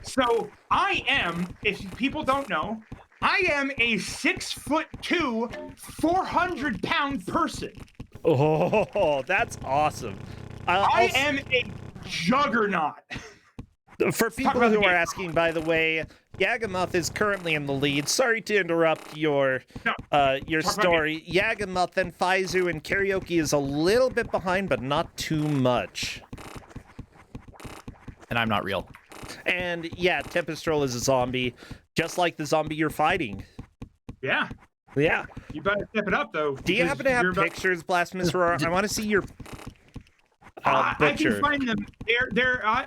So I am, if people don't know, I am a 6'2", 400-pound person. Oh, that's awesome. I am a juggernaut. For people who are asking, by the way, Yagamoth is currently in the lead. Sorry to interrupt your story. Yagamoth and Faizu and Karaoke is a little bit behind, but not too much. And I'm not real. And yeah, Tempestrol is a zombie, just like the zombie you're fighting. Yeah. Yeah. You better step it up, though. Do you happen to have pictures, Blasphemous Roar? I want to see your I butcher. can find them.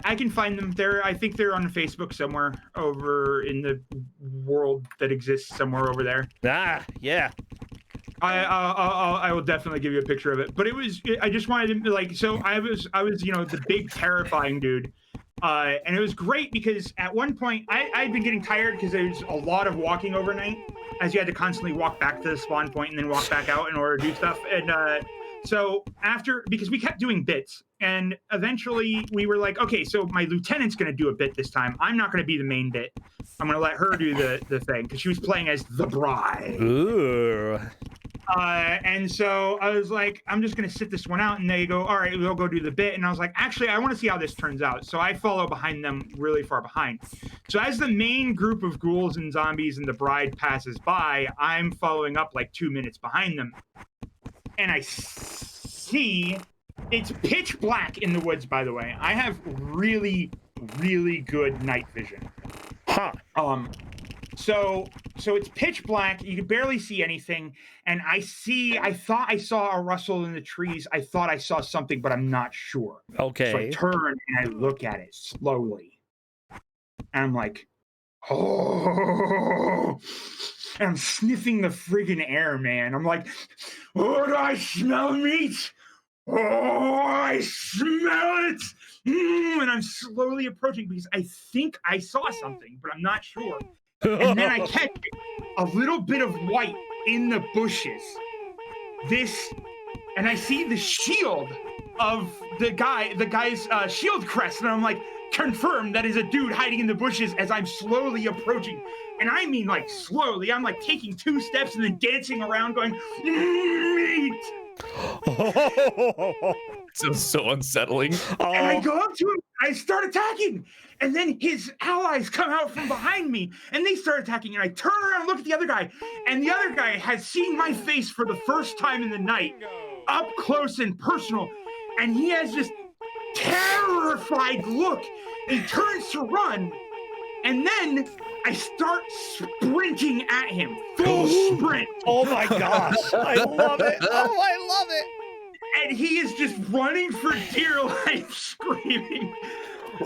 I can find them. I think they're on Facebook somewhere over in the world that exists somewhere over there. Ah, yeah. I will definitely give you a picture of it. But I just wanted to like, so I was the big terrifying dude. And it was great because at one point I'd been getting tired because there was a lot of walking overnight, as you had to constantly walk back to the spawn point and then walk back out in order to do stuff. And so because we kept doing bits, and eventually we were like, okay, so my lieutenant's going to do a bit this time. I'm not going to be the main bit. I'm going to let her do the thing because she was playing as the bride. Ooh. And so I was like, I'm just going to sit this one out. And they go, all right, we'll go do the bit. And I was like, actually, I want to see how this turns out. So I follow behind them really far behind. So as the main group of ghouls and zombies and the bride passes by, I'm following up like 2 minutes behind them. And I see it's pitch black in the woods, by the way. I have really, really good night vision. Huh. So it's pitch black. You can barely see anything. And I thought I saw a rustle in the trees. I thought I saw something, but I'm not sure. Okay. So I turn and I look at it slowly. And I'm like, oh. And I'm sniffing the friggin' air, man. I'm like, oh, do I smell meat? Oh, I smell it. And I'm slowly approaching because I think I saw something, but I'm not sure. And then I catch a little bit of white in the bushes. And I see the shield of the guy's shield crest. And I'm like, confirmed that is a dude hiding in the bushes as I'm slowly approaching. And I mean like slowly. I'm like taking 2 steps and then dancing around going, meat. So unsettling. And I go up to him, I start attacking, and then his allies come out from behind me, and they start attacking, and I turn around and look at the other guy, and the other guy has seen my face for the first time in the night, up close and personal, and he has this terrified look. He turns to run, and then I start sprinting at him, full sprint. Oh my gosh, I love it. Oh, I love it. And he is just running for dear life, screaming.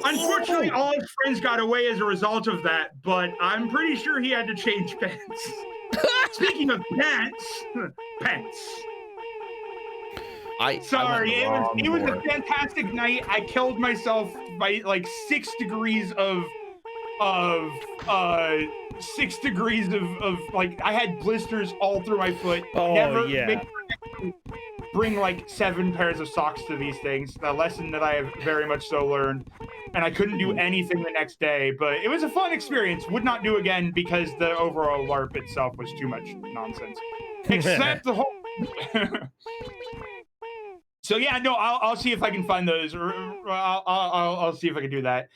Unfortunately, all his friends got away as a result of that, but I'm pretty sure he had to change pants. Speaking of pants. Sorry, it was a fantastic night. I killed myself by like 6 degrees of like, I had blisters all through my foot. Oh, yeah. Bring like 7 pairs of socks to these things. The lesson that I have very much so learned. And I couldn't do anything the next day, but it was a fun experience. Would not do again because the overall LARP itself was too much nonsense. Except the whole. So yeah, no, I'll see if I can find those, or I'll see if I can do that.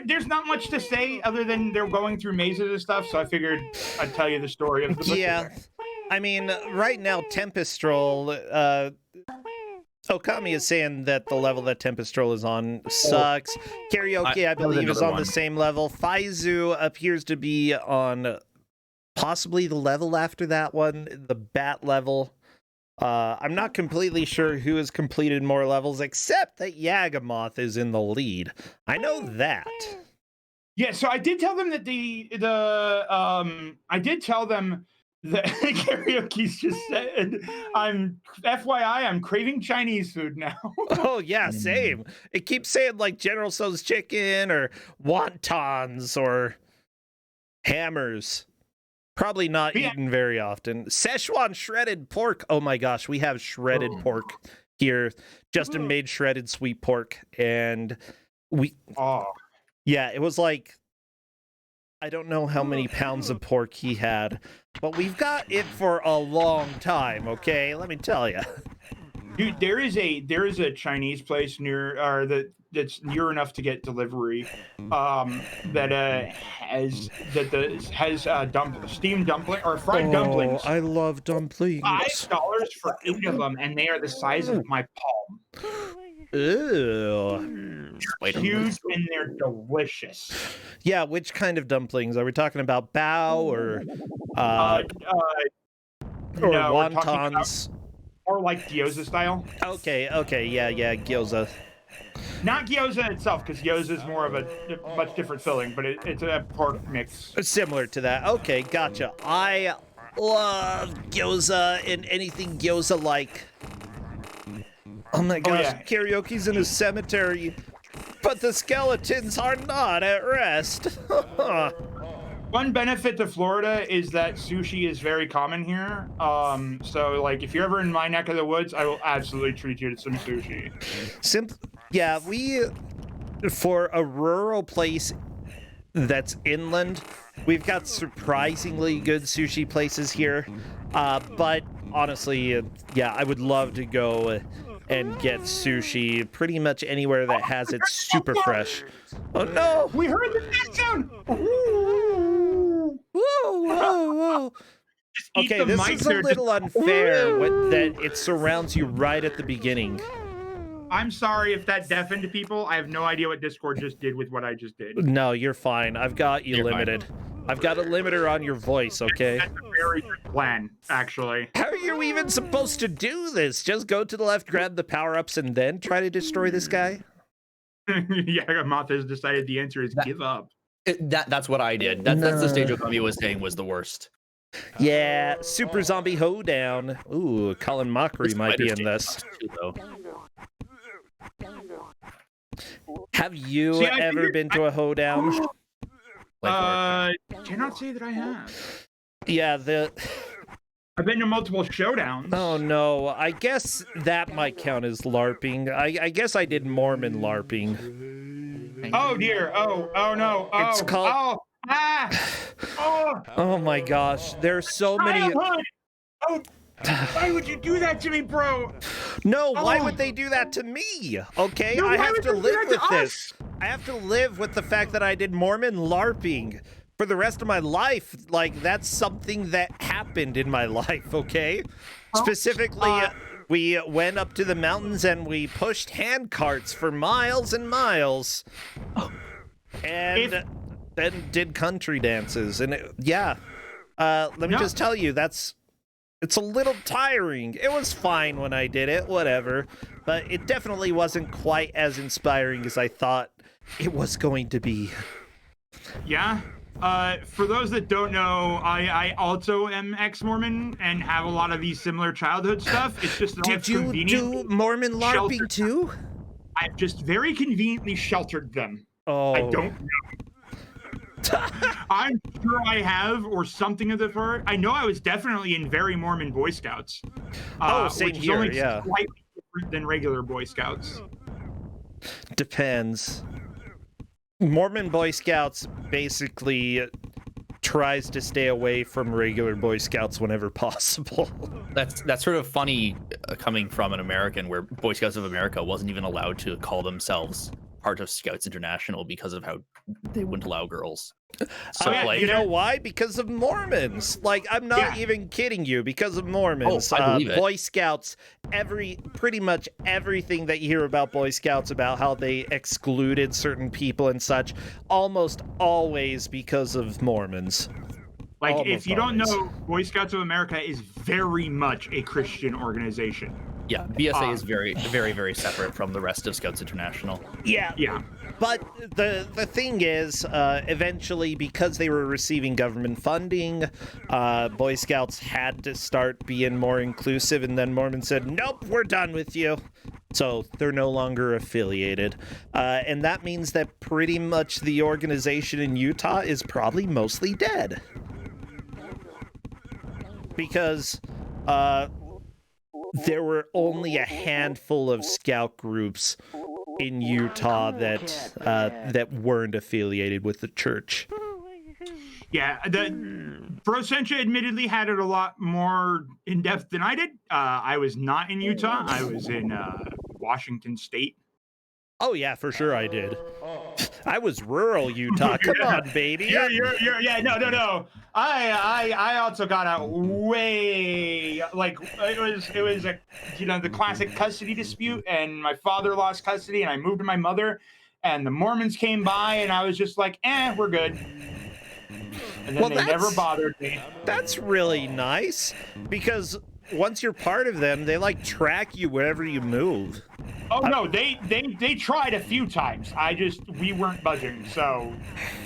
There's not much to say other than they're going through mazes and stuff, so I figured I'd tell you the story of the. Yeah, I mean, right now, Tempestrol, Okami is saying that the level that Tempestrol is on sucks. Karaoke, I believe, is on the same level. Faizu appears to be on possibly the level after that one, the bat level. I'm not completely sure who has completed more levels, except that Yagamoth is in the lead. I know that. Yeah, so I did tell them that I did tell them that Karaoke's just said, FYI, I'm craving Chinese food now. Oh, yeah, same. It keeps saying, like, General Tso's chicken, or wontons, or hammers. Probably not eaten very often. Szechuan shredded pork. Oh, my gosh, we have shredded pork here. Justin made shredded sweet pork, and yeah, it was like, I don't know how many pounds of pork he had, but we've got it for a long time, okay? Let me tell you. Dude, there is a Chinese place that's near enough to get delivery that has steamed dumpling or fried dumplings. I love dumplings. $5 for 8 of them, and they are the size of my palm. Ew. White huge and they're delicious. Yeah, which kind of dumplings? Are we talking about bao or No, we're talking about wontons? more like gyoza style. Okay, yeah, gyoza. Not gyoza itself, because gyoza is more of a much different filling, but it's a pork mix. Similar to that. Okay, gotcha. I love gyoza and anything gyoza-like. Oh my gosh, yeah. karaoke's in a cemetery, but the skeletons are not at rest. One benefit to Florida is that sushi is very common here. So like if you're ever in my neck of the woods, I will absolutely treat you to some sushi. Yeah, for a rural place that's inland, we've got surprisingly good sushi places here. But honestly, yeah, I would love to go and get sushi pretty much anywhere that has it super fresh. Oh no! We heard the death sound! Whoa! Okay, this is a little unfair that it surrounds you right at the beginning. I'm sorry if that deafened people. I have no idea what Discord just did with what I just did. No, you're fine. I've got you limited. I've got a limiter on your voice, okay? That's a very good plan, actually. How are you even supposed to do this? Just go to the left, grab the power-ups, and then try to destroy this guy? Yeah, Moth has decided the answer is give up. That's what I did. That's the stage Okami was saying was the worst. Yeah, Super Zombie Hoedown. Ooh, Colin Mockery might be in this. Have you ever been to a hoedown? Cannot say that I have. Yeah, I've been to multiple showdowns. Oh no, I guess that might count as LARPing. I guess I did Mormon LARPing. Oh dear. Oh no. Oh. It's called. Oh my gosh, there's so many. Oh, why would you do that to me, bro? No, why would they do that to me? Okay, No, I why have would to they do live that with to this. I have to live with the fact that I did Mormon LARPing for the rest of my life. Like, that's something that happened in my life, okay? Specifically, we went up to the mountains and we pushed hand carts for miles and miles. And then did country dances. And let me just tell you, it's a little tiring. It was fine when I did it, whatever. But it definitely wasn't quite as inspiring as I thought it was going to be. Yeah. For those that don't know, I also am ex-Mormon and have a lot of these similar childhood stuff. It's just that Did you do Mormon LARPing too? I've just very conveniently sheltered them. Oh. I don't know. I'm sure I have, or something of the sort. I know I was definitely in very Mormon Boy Scouts. Same which is here, only yeah. slightly different than regular Boy Scouts. Depends. Mormon Boy Scouts basically tries to stay away from regular Boy Scouts whenever possible. That's sort of funny coming from an American where Boy Scouts of America wasn't even allowed to call themselves part of Scouts International because of how they wouldn't allow girls. So you know why? Because of Mormons. Like, I'm not even kidding you. Because of Mormons. I believe it. Boy Scouts, pretty much everything that you hear about Boy Scouts, about how they excluded certain people and such, almost always because of Mormons. Like, Almost if you don't always. know, Boy Scouts of America is very much a Christian organization. Yeah, BSA is very, very, very separate from the rest of Scouts International. Yeah. But the thing is, eventually, because they were receiving government funding, Boy Scouts had to start being more inclusive, and then Mormons said, nope, we're done with you. So they're no longer affiliated. And that means that pretty much the organization in Utah is probably mostly dead. Because there were only a handful of scout groups in Utah that weren't affiliated with the church. Yeah, the Procentia admittedly had it a lot more in depth than I did. I was not in Utah. I was in Washington State. Oh yeah, for sure I did. I was rural Utah. Come on, baby. Yeah, no. I also got out way, like, it was a, the classic custody dispute, and my father lost custody, and I moved to my mother, and the Mormons came by, and I was just like, we're good. And then they never bothered me. That's really nice, because once you're part of them, they like track you wherever you move. Oh no, they tried a few times. We weren't budging. So,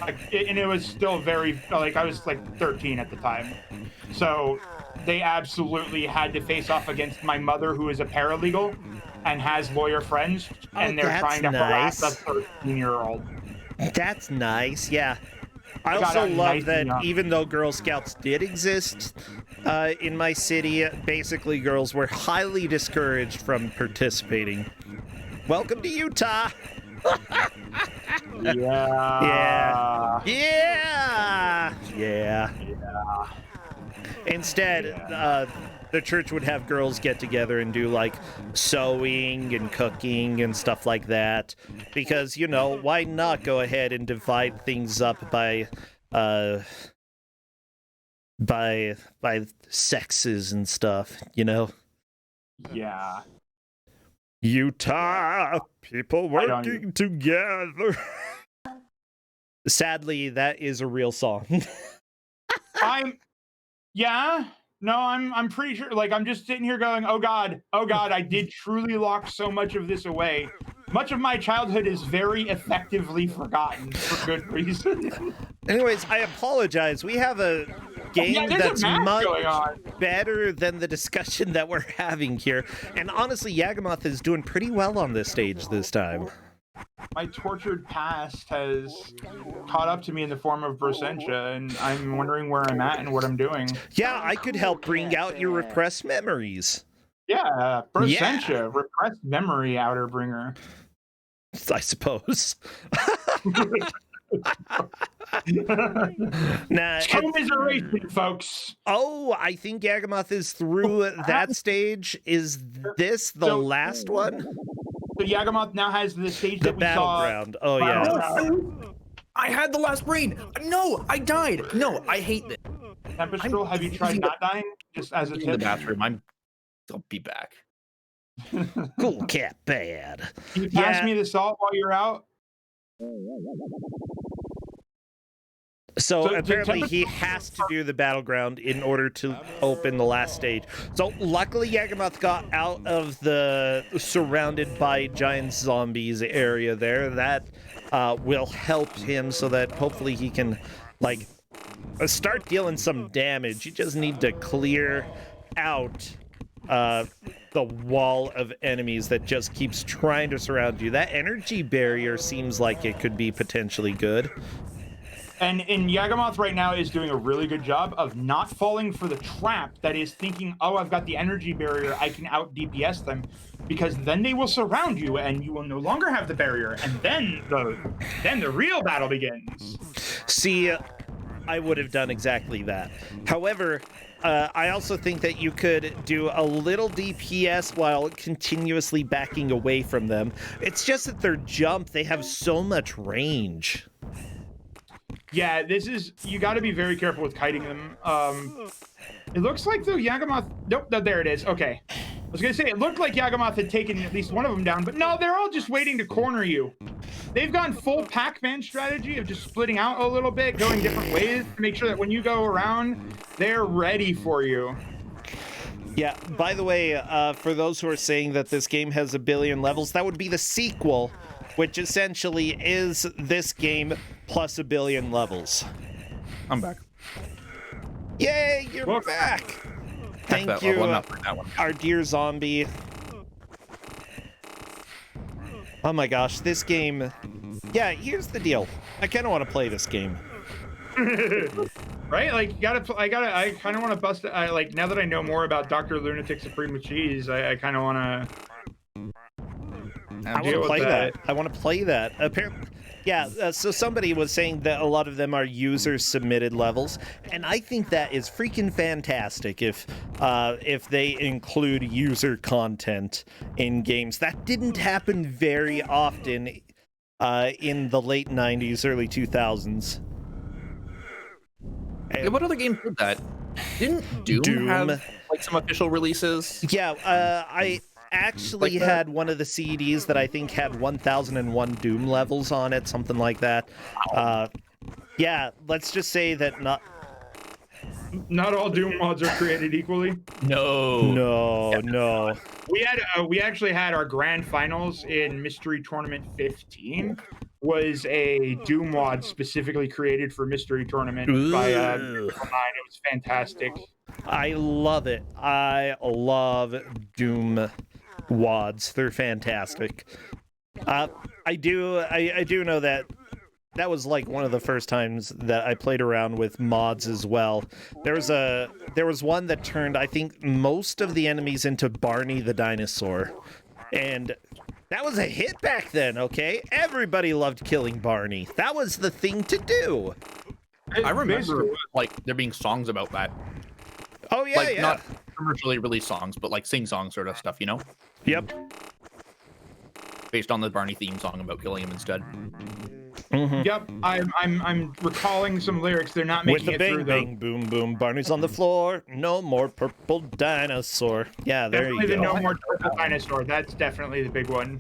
and it was still very I was like 13 at the time. So they absolutely had to face off against my mother, who is a paralegal and has lawyer friends, and they're trying to harass a 13-year-old. That's nice, yeah. I also love that even though Girl Scouts did exist in my city, basically girls were highly discouraged from participating. Welcome to Utah! Yeah. Instead, the church would have girls get together and do like sewing and cooking and stuff like that, because why not go ahead and divide things up by sexes and stuff, Yeah. Utah, people working together. Sadly, that is a real song. I'm pretty sure, I'm just sitting here going, oh god, I did truly lock so much of this away. Much of my childhood is very effectively forgotten for good reason. Anyways, I apologize. We have a game that's much better than the discussion that we're having here. And honestly, Yagamoth is doing pretty well on this stage this time. My tortured past has caught up to me in the form of Brosentia, and I'm wondering where I'm at and what I'm doing. Yeah, I could help bring out your repressed memories. Yeah, Brosentia, repressed memory outerbringer. I suppose. Nah, commiseration, folks. Oh, I think Yagamoth is through that stage. Is this the last one? So Yagamoth now has the stage that we battleground. saw. Oh yeah. I had the last brain. No, I died. No, I hate this. Tempestral, have you tried not dying? Just as a tip. In the bathroom. I'll be back. Cool cat bad. Can you pass me the salt while you're out? So apparently he has to do the battleground in order to open the last stage. So luckily Yagamoth got out of the surrounded by giant zombies area there. That will help him so that hopefully he can start dealing some damage. You just need to clear out the wall of enemies that just keeps trying to surround you. That energy barrier seems like it could be potentially good. And Yagamoth right now is doing a really good job of not falling for the trap that is thinking, oh, I've got the energy barrier, I can out DPS them, because then they will surround you and you will no longer have the barrier, and then the real battle begins. See, I would have done exactly that. However, I also think that you could do a little DPS while continuously backing away from them. It's just that their jump, they have so much range. Yeah, you got to be very careful with kiting them. It looks like though Yagamoth, nope, there it is. Okay. I was gonna say it looked like Yagamoth had taken at least one of them down, but no, they're all just waiting to corner you. They've gone full Pac-Man strategy of just splitting out a little bit, going different ways to make sure that when you go around, they're ready for you. Yeah, by the way, for those who are saying that this game has 1 billion levels, that would be the sequel, which essentially is this game plus 1 billion levels. I'm back. Yay, you're back! Thank you, our dear zombie. Oh my gosh, this game... Yeah, here's the deal. I kind of want to play this game. Right? I kind of want to bust it. Now that I know more about Dr. Lunatic Supreme with Cheese, I kind of want to... I want to play that. I want to play that. Apparently, yeah. So somebody was saying that a lot of them are user-submitted levels, and I think that is freaking fantastic. If they include user content in games, that didn't happen very often in the late '90s, early 2000s. And what other game did that? Didn't Doom have some official releases? Yeah, actually Like the- had one of the CDs that I think had 1001 Doom levels on it, something like that. Yeah, let's just say that Not all Doom mods are created equally. no. We actually had our grand finals in Mystery Tournament 15 was a Doom mod specifically created for Mystery Tournament by Ooh. 9. It was fantastic. I love it. I love Doom wads. They're fantastic. I do know that was like one of the first times that I played around with mods as well. There was one that turned, I think, most of the enemies into Barney the dinosaur. And that was a hit back then, okay? Everybody loved killing Barney. That was the thing to do. I remember like there being songs about that. Oh yeah, Like yeah. not commercially released songs, but like sing-song sort of stuff, you know? Yep. Based on the Barney theme song about killing him instead. Mm-hmm. Yep, I'm recalling some lyrics. They're not With making the it bang through bang boom boom, Barney's on the floor. No more purple dinosaur. Yeah, there Definitely you the go. No More Purple Dinosaur. That's definitely the big one.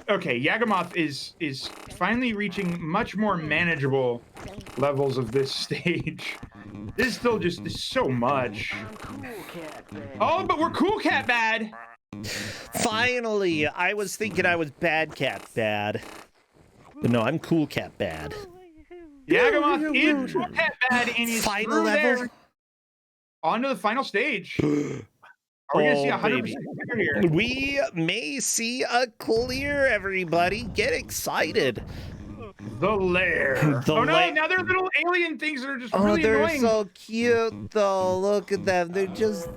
Okay, Yagamoth is finally reaching much more manageable levels of this stage. This is still just so much. Oh, but we're Cool Cat bad. Finally, I was thinking I was bad cat bad. But no, I'm cool cat bad. Yagamoth is Cool Cat bad and he's Final through level? there. On to the final stage. Are we gonna see 100% baby. clear here? We may see a clear, everybody. Get excited. The lair. The Oh no, lair. now they're little alien things that are just Oh, really they're annoying. so cute, though. Look at them. They're just...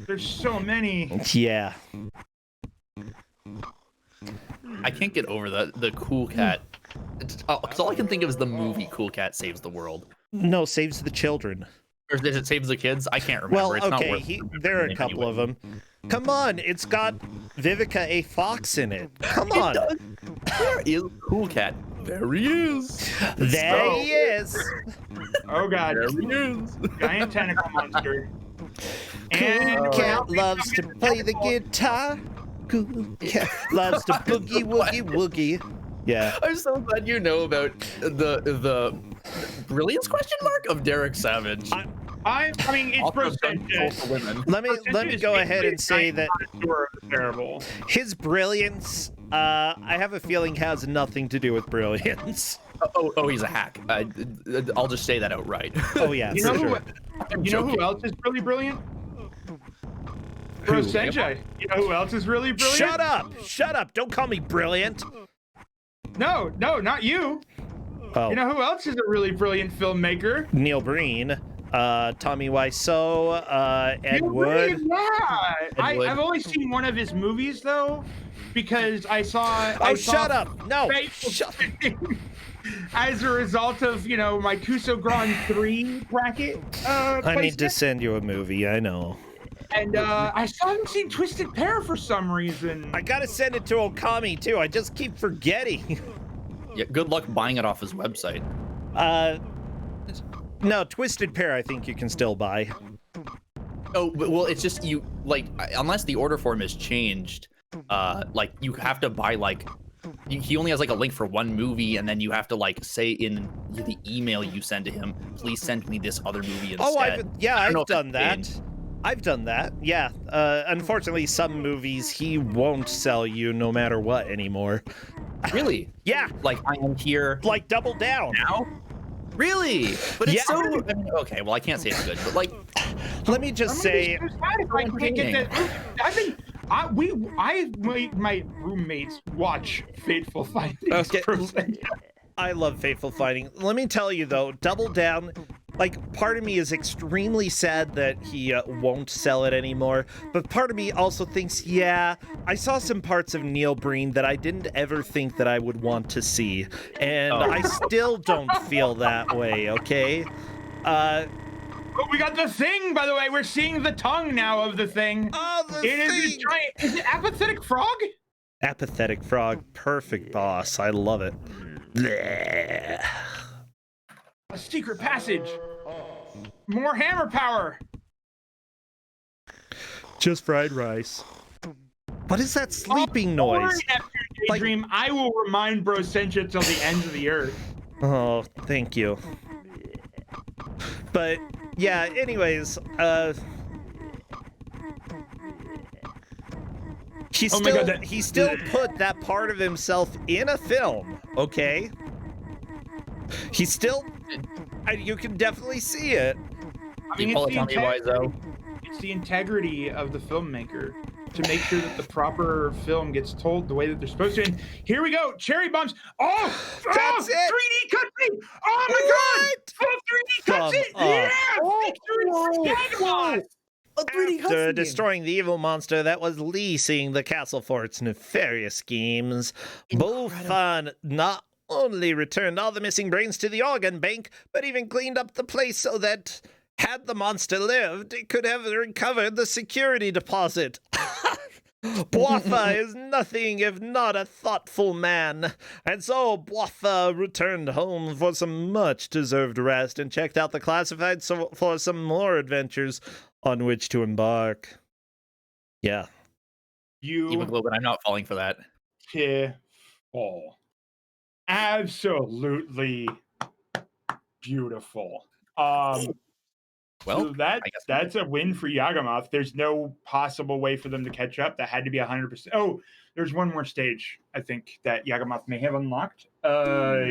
There's so many. Yeah. I can't get over the Cool Cat. Because all I can think of is the movie Cool Cat Saves the World. No, saves the children. Or does it Saves the Kids? I can't remember. Well, It's not okay, worth there are a remembering couple anyway. of them. Come on, it's got Vivica A. Fox in it. Come on. Where is Cool Cat? There he is. There he is. Oh god. There he is. Giant tentacle monster. Cool Cat loves to play the guitar. Cool Cat loves to boogie woogie woogie. Yeah. I'm so glad you know about the brilliance question mark of Derek Savage. I mean, it's Also done percentage. for women. Let me go ahead and say that Terrible. his brilliance, I have a feeling, has nothing to do with brilliance. Oh, he's a hack. I'll just say that outright. Oh yeah, You for know sure. You know who else is really brilliant? Bro Senjai. You know who else is really brilliant? Shut up! Shut up! Don't call me brilliant. No, not you. Oh, You know who else is a really brilliant filmmaker? Neil Breen, Tommy Wiseau, Ed Neil Wood. Breen, yeah. Wood. I've only seen one of his movies though, because I saw. Oh, shut up! No. Faithful Shut. As a result of my Kuso6rande 3 bracket. I need to placement. send you a movie. I know. And I still haven't seen Twisted Pair for some reason. I gotta send it to Okami too. I just keep forgetting. Yeah, good luck buying it off his website. No, Twisted Pair. I think you can still buy. Oh, well, it's just you like unless the order form is changed, like you have to buy like he only has like a link for one movie, and then you have to like say in the email you send to him, please send me this other movie instead. Oh, I've don't know if done it's that. changed. I've done that. Yeah. Unfortunately, some movies he won't sell you no matter what anymore. Really? Yeah, Like I am here like Double Down. now. Really? But it's Yeah. so. I mean, okay, well I can't say it's good, but like Let me just say, I'm sad if I can't get that. My roommates watch Fateful Findings. Okay. percent. I love Fateful Fighting. Let me tell you though, Double Down, like, part of me is extremely sad that he won't sell it anymore, but part of me also thinks, yeah, I saw some parts of Neil Breen that I didn't ever think that I would want to see, and I still don't feel that way, okay? Oh, we got the thing, by the way. We're seeing the tongue now of the thing. Oh, the It is a giant. Is it apathetic frog? Apathetic Frog, perfect boss, I love it. Bleh. A secret passage. More hammer power. Just fried rice. What is that sleeping Don't worry, noise? Neptune Daydream. I will remind Bro Sencha till the ends of the earth. Oh, thank you. But yeah, anyways, he Oh my still God, he still put that part of himself in a film, okay? He still, you can definitely see it. I mean, Wiseau. it's the integrity of the filmmaker to make sure that the proper film gets told the way that they're supposed to. And here we go, cherry bombs. That's it. 3D cutscene. Oh my God, full 3D cutscene. Yeah, Whoa. A 3D After cutscene. destroying the evil monster that was leasing the castle for its nefarious schemes, Bouapha not only returned all the missing brains to the organ bank, but even cleaned up the place so that, had the monster lived, it could have recovered the security deposit. Bouapha is nothing if not a thoughtful man, and so Bouapha returned home for some much-deserved rest and checked out the classifieds for some more adventures on which to embark. Yeah. Even Logan, I'm not falling for that. Beautiful. Absolutely beautiful. Well, So that's a win for Yagamoth. There's no possible way for them to catch up. That had to be 100%. Oh, there's one more stage I think that Yagamoth may have unlocked. How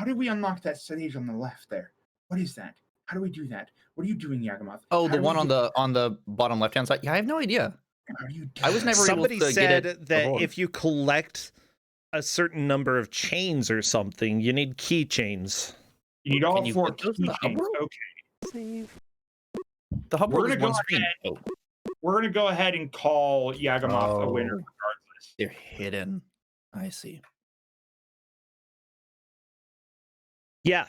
do we unlock that stage on the left there? What is that? How do we do that? What are you doing, Yagamoth? Oh, How the do one we on the bottom left hand side. Yeah, I have no idea. How do you do I was never Somebody able to said get it. that if you collect a certain number of chains or something, you need keychains. You need all you four put those in the hub keychains. world? Okay. The hub We're world is gonna one go screen. ahead. Oh, We're going to go ahead and call Yagamoth a winner regardless. they're hidden. I see. Yeah.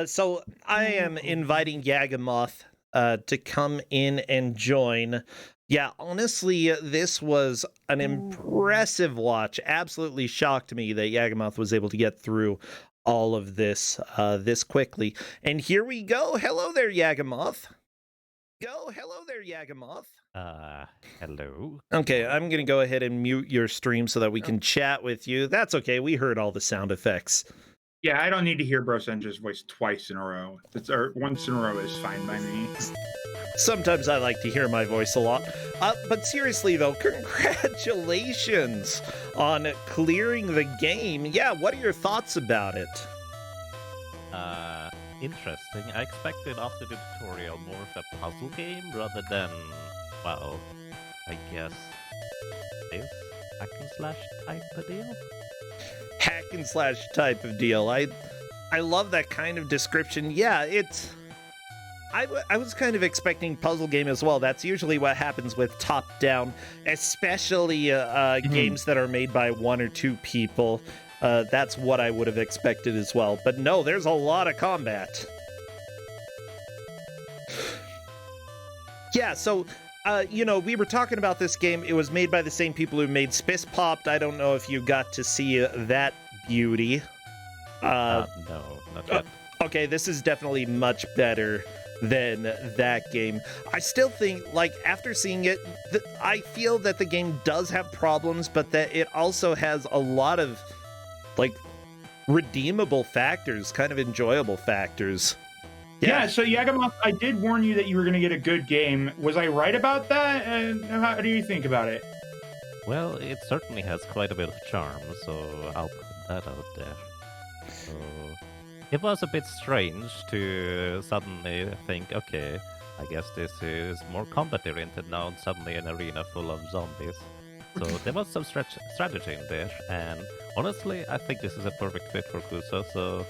So I am inviting Yagamoth to come in and join. Yeah, honestly, this was an impressive watch. Absolutely shocked me that Yagamoth was able to get through all of this this quickly. And here we go. Hello there, Yagamoth. Hello there, Yagamoth. Hello. Okay, I'm going to go ahead and mute your stream so that we can chat with you. That's okay. We heard all the sound effects. Yeah, I don't need to hear Bro Senja's voice twice in a row. Or once in a row is fine by me. Sometimes I like to hear my voice a lot. But seriously, though, congratulations on clearing the game. Yeah, what are your thoughts about it? Interesting. I expected after the tutorial more of a puzzle game rather than, well, I guess this hack and slash type of deal. Hack and slash type of deal. I love that kind of description. Yeah, it's... I was kind of expecting puzzle game as well. That's usually what happens with top-down, especially games that are made by one or two people. That's what I would have expected as well. But no, there's a lot of combat. Yeah, so, we were talking about this game. It was made by the same people who made Spiss Popped. I don't know if you got to see that beauty. No, not yet. Okay, this is definitely much better than that game. I still think, after seeing it, I feel that the game does have problems, but that it also has a lot of, redeemable factors, kind of enjoyable factors. Yeah, so Yagamoth, I did warn you that you were going to get a good game. Was I right about that? And how do you think about it? Well, it certainly has quite a bit of charm, so I'll put that out there. So it was a bit strange to suddenly think, okay, I guess this is more combat-oriented now, and suddenly an arena full of zombies. So there was some strategy in there, and honestly, I think this is a perfect fit for Kuso, so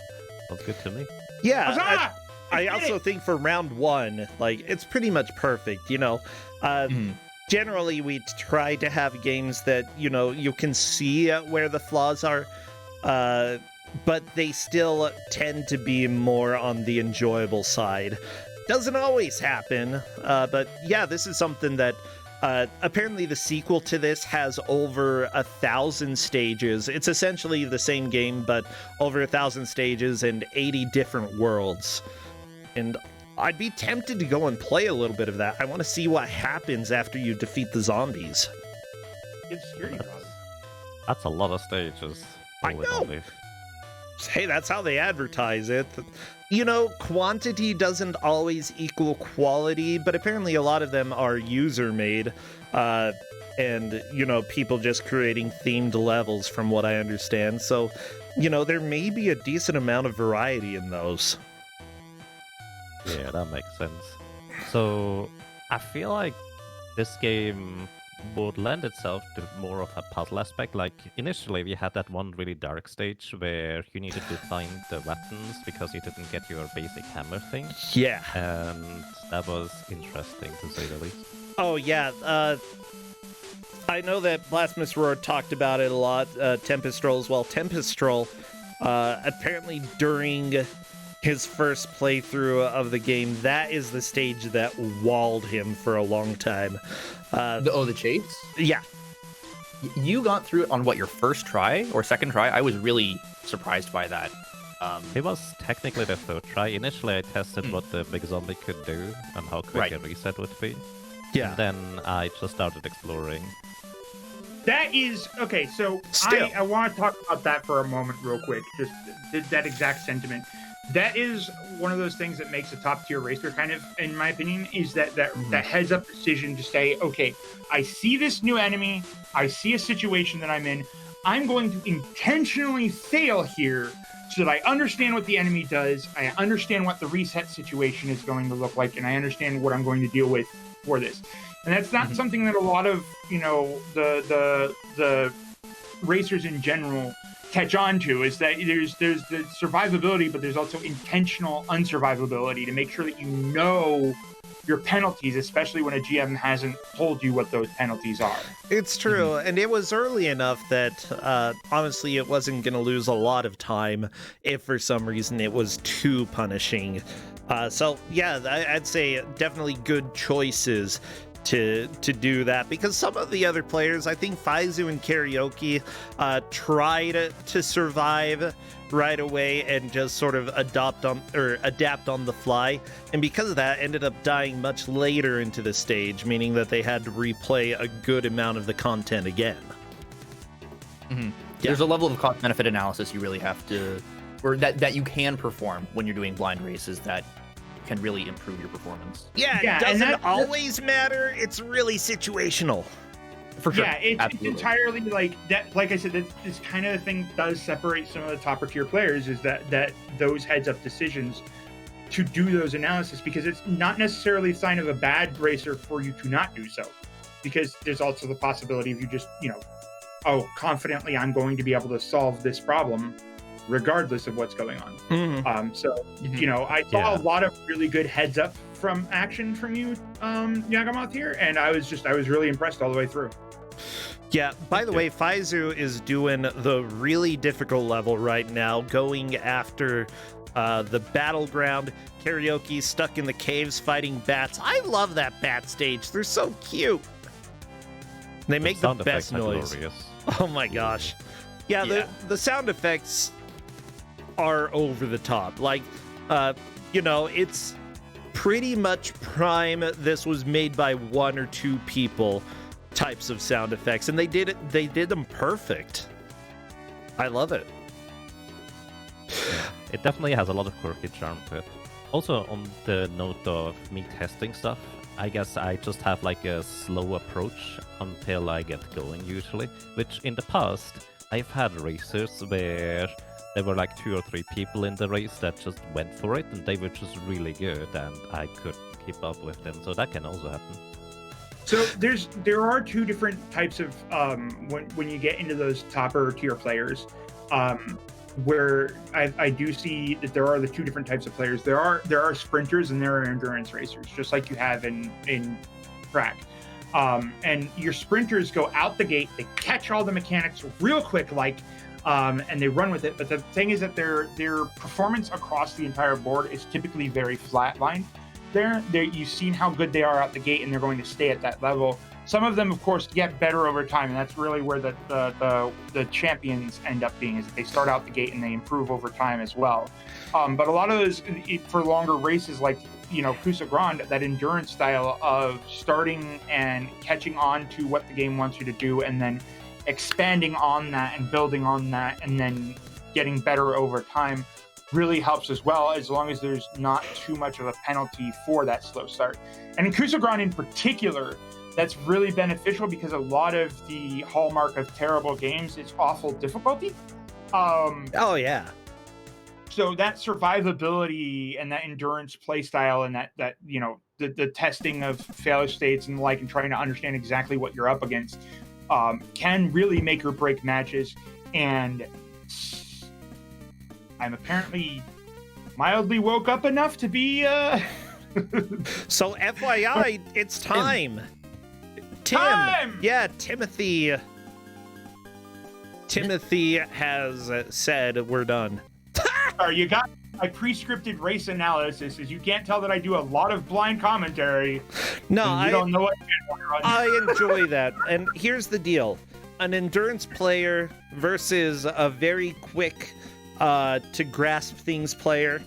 sounds good to me. Yeah, I also think for round one, it's pretty much perfect, Generally, we try to have games that, you can see where the flaws are, but they still tend to be more on the enjoyable side. Doesn't always happen, but yeah, this is something that Apparently the sequel to this has over 1,000 stages. It's essentially the same game, but over 1,000 stages and 80 different worlds. And I'd be tempted to go and play a little bit of that. I want to see what happens after you defeat the zombies. It's security problem. That's a lot of stages. I know. Hey, that's how they advertise it. You know, quantity doesn't always equal quality, but apparently a lot of them are user-made, and, you know, people just creating themed levels from what I understand. So, you know, there may be a decent amount of variety in those. Yeah, that makes sense. So, I feel like this game would lend itself to more of a puzzle aspect. Like, initially we had that one really dark stage where you needed to find the weapons because you didn't get your basic hammer thing. Yeah. And that was interesting, to say the least. Oh, yeah. I know that Blasphemous Roar talked about it a lot. Tempest Troll as well. Tempest Troll, apparently during his first playthrough of the game, that is the stage that walled him for a long time. The chase? Yeah. You got through it on what, your first try or second try? I was really surprised by that. It was technically the third try. Initially, I tested what the big zombie could do and how quick a reset would be. Yeah. And then I just started exploring. That is okay. So I want to talk about that for a moment, real quick. Just that exact sentiment. That is one of those things that makes a top tier racer, kind of, in my opinion, is that heads up decision to say, okay, I see this new enemy, I see a situation that I'm in, I'm going to intentionally fail here so that I understand what the enemy does, I understand what the reset situation is going to look like, and I understand what I'm going to deal with for this. And that's not something that a lot of, you know, the racers in general catch on to, is that there's the survivability, but there's also intentional unsurvivability to make sure that you know your penalties, especially when a GM hasn't told you what those penalties are. It's true, and it was early enough that honestly it wasn't going to lose a lot of time if for some reason it was too punishing. So yeah, I'd say definitely good choices to do that, because some of the other players, I think Faizu and Karaoke, tried to survive right away and just sort of adapt on the fly, and because of that ended up dying much later into the stage, meaning that they had to replay a good amount of the content again. Yeah. There's a level of cost benefit analysis you really have to, or that you can perform when you're doing blind races that can really improve your performance. Yeah, it doesn't always matter. It's really situational. For sure. Yeah, it's entirely like that. Like I said, this kind of thing does separate some of the topper tier players, is that those heads up decisions to do those analysis, because it's not necessarily a sign of a bad racer for you to not do so, because there's also the possibility of you just, you know, oh, confidently I'm going to be able to solve this problem regardless of what's going on. You know, I saw a lot of really good heads up from action from you, Yagamoth here, and I was really impressed all the way through. Yeah, by the way, Faizu is doing the really difficult level right now, going after the battleground. Karaoke stuck in the caves fighting bats. I love that bat stage. They're so cute. They make the best noise. Oh my gosh. Yeah, the sound effects are over the top. Like, you know, it's pretty much prime. This was made by one or two people types of sound effects, and they did them perfect. I love it. It definitely has a lot of quirky charm to it. Also, on the note of me testing stuff, I guess I just have like a slow approach until I get going usually, which in the past I've had races where there were like 2 or 3 people in the race that just went for it, and they were just really good, and I couldn't keep up with them. So that can also happen. So there are 2 different types of when you get into those topper tier players, where I do see that there are the 2 different types of players. There are sprinters and there are endurance racers, just like you have in track. And your sprinters go out the gate, they catch all the mechanics real quick, and they run with it. But the thing is that their performance across the entire board is typically very flatlined. You've seen how good they are out the gate, and they're going to stay at that level. Some of them, of course, get better over time, and that's really where the champions end up being, is that they start out the gate and they improve over time as well. But a lot of those, for longer races, like, Kuso6rande, that endurance style of starting and catching on to what the game wants you to do, and then expanding on that and building on that, and then getting better over time, really helps as well, as long as there's not too much of a penalty for that slow start. And in Kuso6rande in particular, that's really beneficial, because a lot of the hallmark of terrible games is awful difficulty. Oh yeah. So that survivability and that endurance play style, and that the testing of failure states and the like, and trying to understand exactly what you're up against, can really make or break matches. And I'm apparently mildly woke up enough to be So FYI, it's time. Tim. Time! Yeah, Timothy has said we're done. Sorry, you got my pre-scripted race analysis. Is you can't tell that I do a lot of blind commentary. No, I don't know what I enjoy that. And here's the deal. An endurance player versus a very quick to grasp things player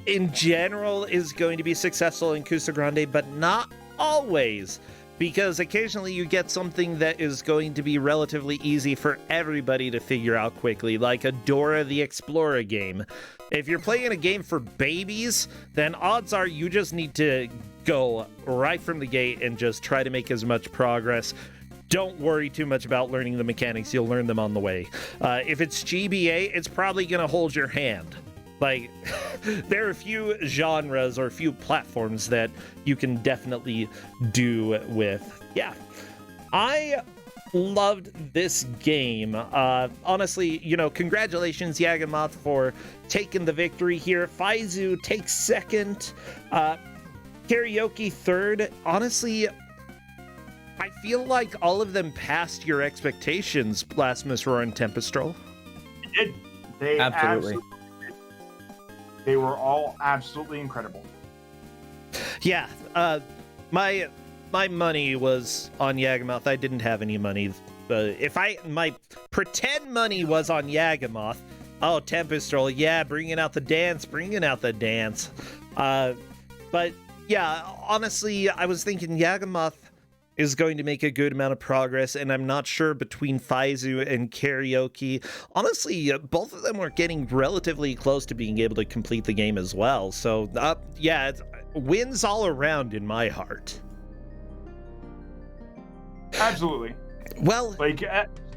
in general is going to be successful in Kuso6rande, but not always, because occasionally you get something that is going to be relatively easy for everybody to figure out quickly, like a Dora the Explorer game. If you're playing a game for babies, then odds are you just need to go right from the gate and just try to make as much progress. Don't worry too much about learning the mechanics. You'll learn them on the way. If it's GBA, it's probably going to hold your hand. Like, there are a few genres or a few platforms that you can definitely do with. Yeah. I loved this game. Honestly, congratulations, Yagamoth, for taking the victory here. Faizu takes second. Karaoke third. Honestly, I feel like all of them passed your expectations, Blasphemous Roar and Tempestral. They did. They absolutely. They were all absolutely incredible. Yeah, my money was on Yagamoth. I didn't have any money. My pretend money was on Yagamoth. Oh, Tempestral, yeah, bringing out the dance. But yeah, honestly, I was thinking Yagamoth is going to make a good amount of progress, and I'm not sure between Faizu and Karaoke. Honestly, both of them were getting relatively close to being able to complete the game as well. So, yeah, it's wins all around in my heart. Absolutely. Well,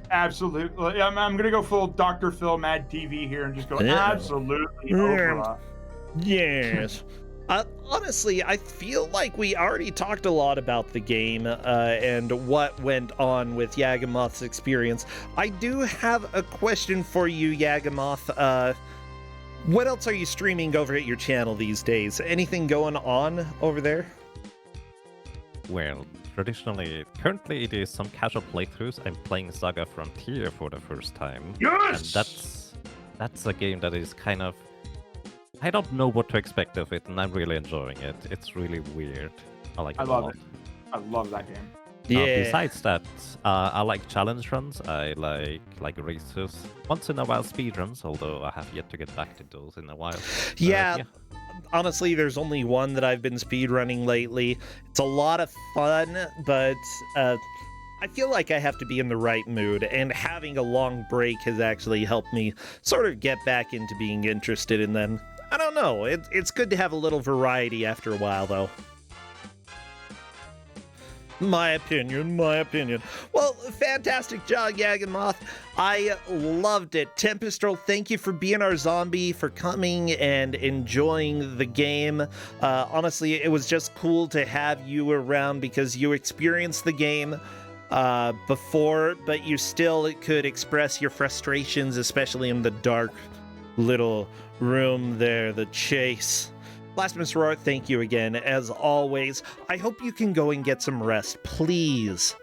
absolutely. I'm gonna go full Dr. Phil Mad TV here and just go absolutely Oprah. Yes. Honestly, I feel like we already talked a lot about the game and what went on with Yagamoth's experience. I do have a question for you, Yagamoth. What else are you streaming over at your channel these days? Anything going on over there? Well, currently it is some casual playthroughs. I'm playing Saga Frontier for the first time. Yes! And that's a game that is kind of... I don't know what to expect of it, and I'm really enjoying it. It's really weird. I like it a lot. I love that game. Yeah. Besides that, I like challenge runs. I like races. Once in a while, speedruns, although I have yet to get back to those in a while. Yeah. Honestly, there's only one that I've been speedrunning lately. It's a lot of fun, but I feel like I have to be in the right mood, and having a long break has actually helped me sort of get back into being interested in them. I don't know. It's good to have a little variety after a while, though. My opinion. Well, fantastic job, Yagamoth. I loved it. Tempestral, thank you for being our zombie, for coming and enjoying the game. Honestly, it was just cool to have you around because you experienced the game before, but you still could express your frustrations, especially in the dark little room there, the chase. Blasphemous Roar, thank you again, as always. I hope you can go and get some rest. Please.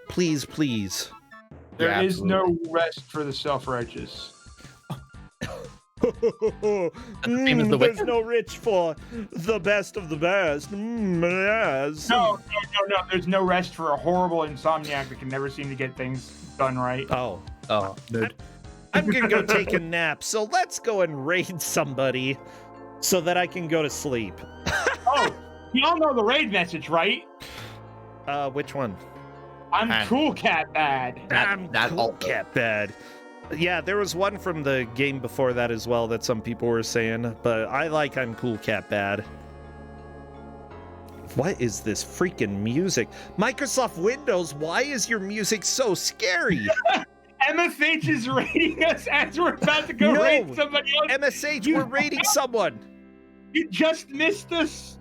There is no rest for the self-righteous. same as The There's Witcher? no rich for the best of the best. Yes. No. There's no rest for a horrible insomniac that can never seem to get things done right. Oh, Oh, nerd. I'm gonna go take a nap. So let's go and raid somebody so that I can go to sleep. Oh, you all know the raid message, right? Which one? I'm Man. cool cat bad. I'm that cool also. cat bad. Yeah, there was one from the game before that as well that some people were saying, but I like I'm cool cat bad. What is this freaking music? Microsoft Windows, why is your music so scary? MFH is raiding us as we're about to go No. raid somebody else. MSH, You- we're raiding someone. You just missed us.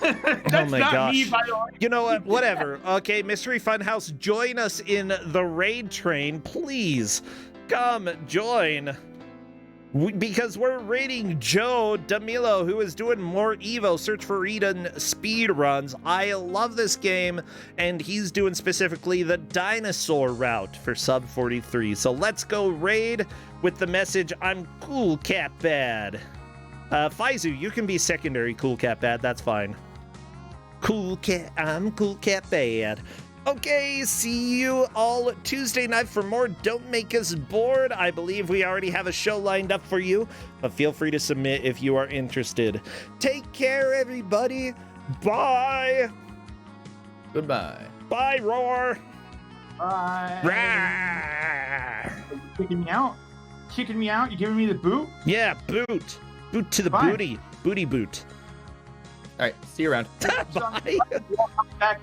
That's Oh my not me, gosh. by the way. You know what? Whatever. Okay, Mystery Funhouse, join us in the raid train, please. Come join. Because we're raiding Joe Damilo, who is doing more Evo, Search for Eden speed runs. I love this game, and he's doing specifically the dinosaur route for sub 43. So let's go raid with the message, I'm cool cat bad. Faizu, you can be secondary cool cat bad, that's fine. Cool cat, I'm cool cat bad. Okay, see you all Tuesday night for more Don't Make Us Bored. I believe we already have a show lined up for you, but feel free to submit if you are interested. Take care, everybody. Bye. Goodbye. Bye, Roar. Bye. Rawr. Kicking me out? Kicking me out? You giving me the boot? Yeah, boot. Boot to the Fine. booty. Booty boot. All right, see you around. Bye. Back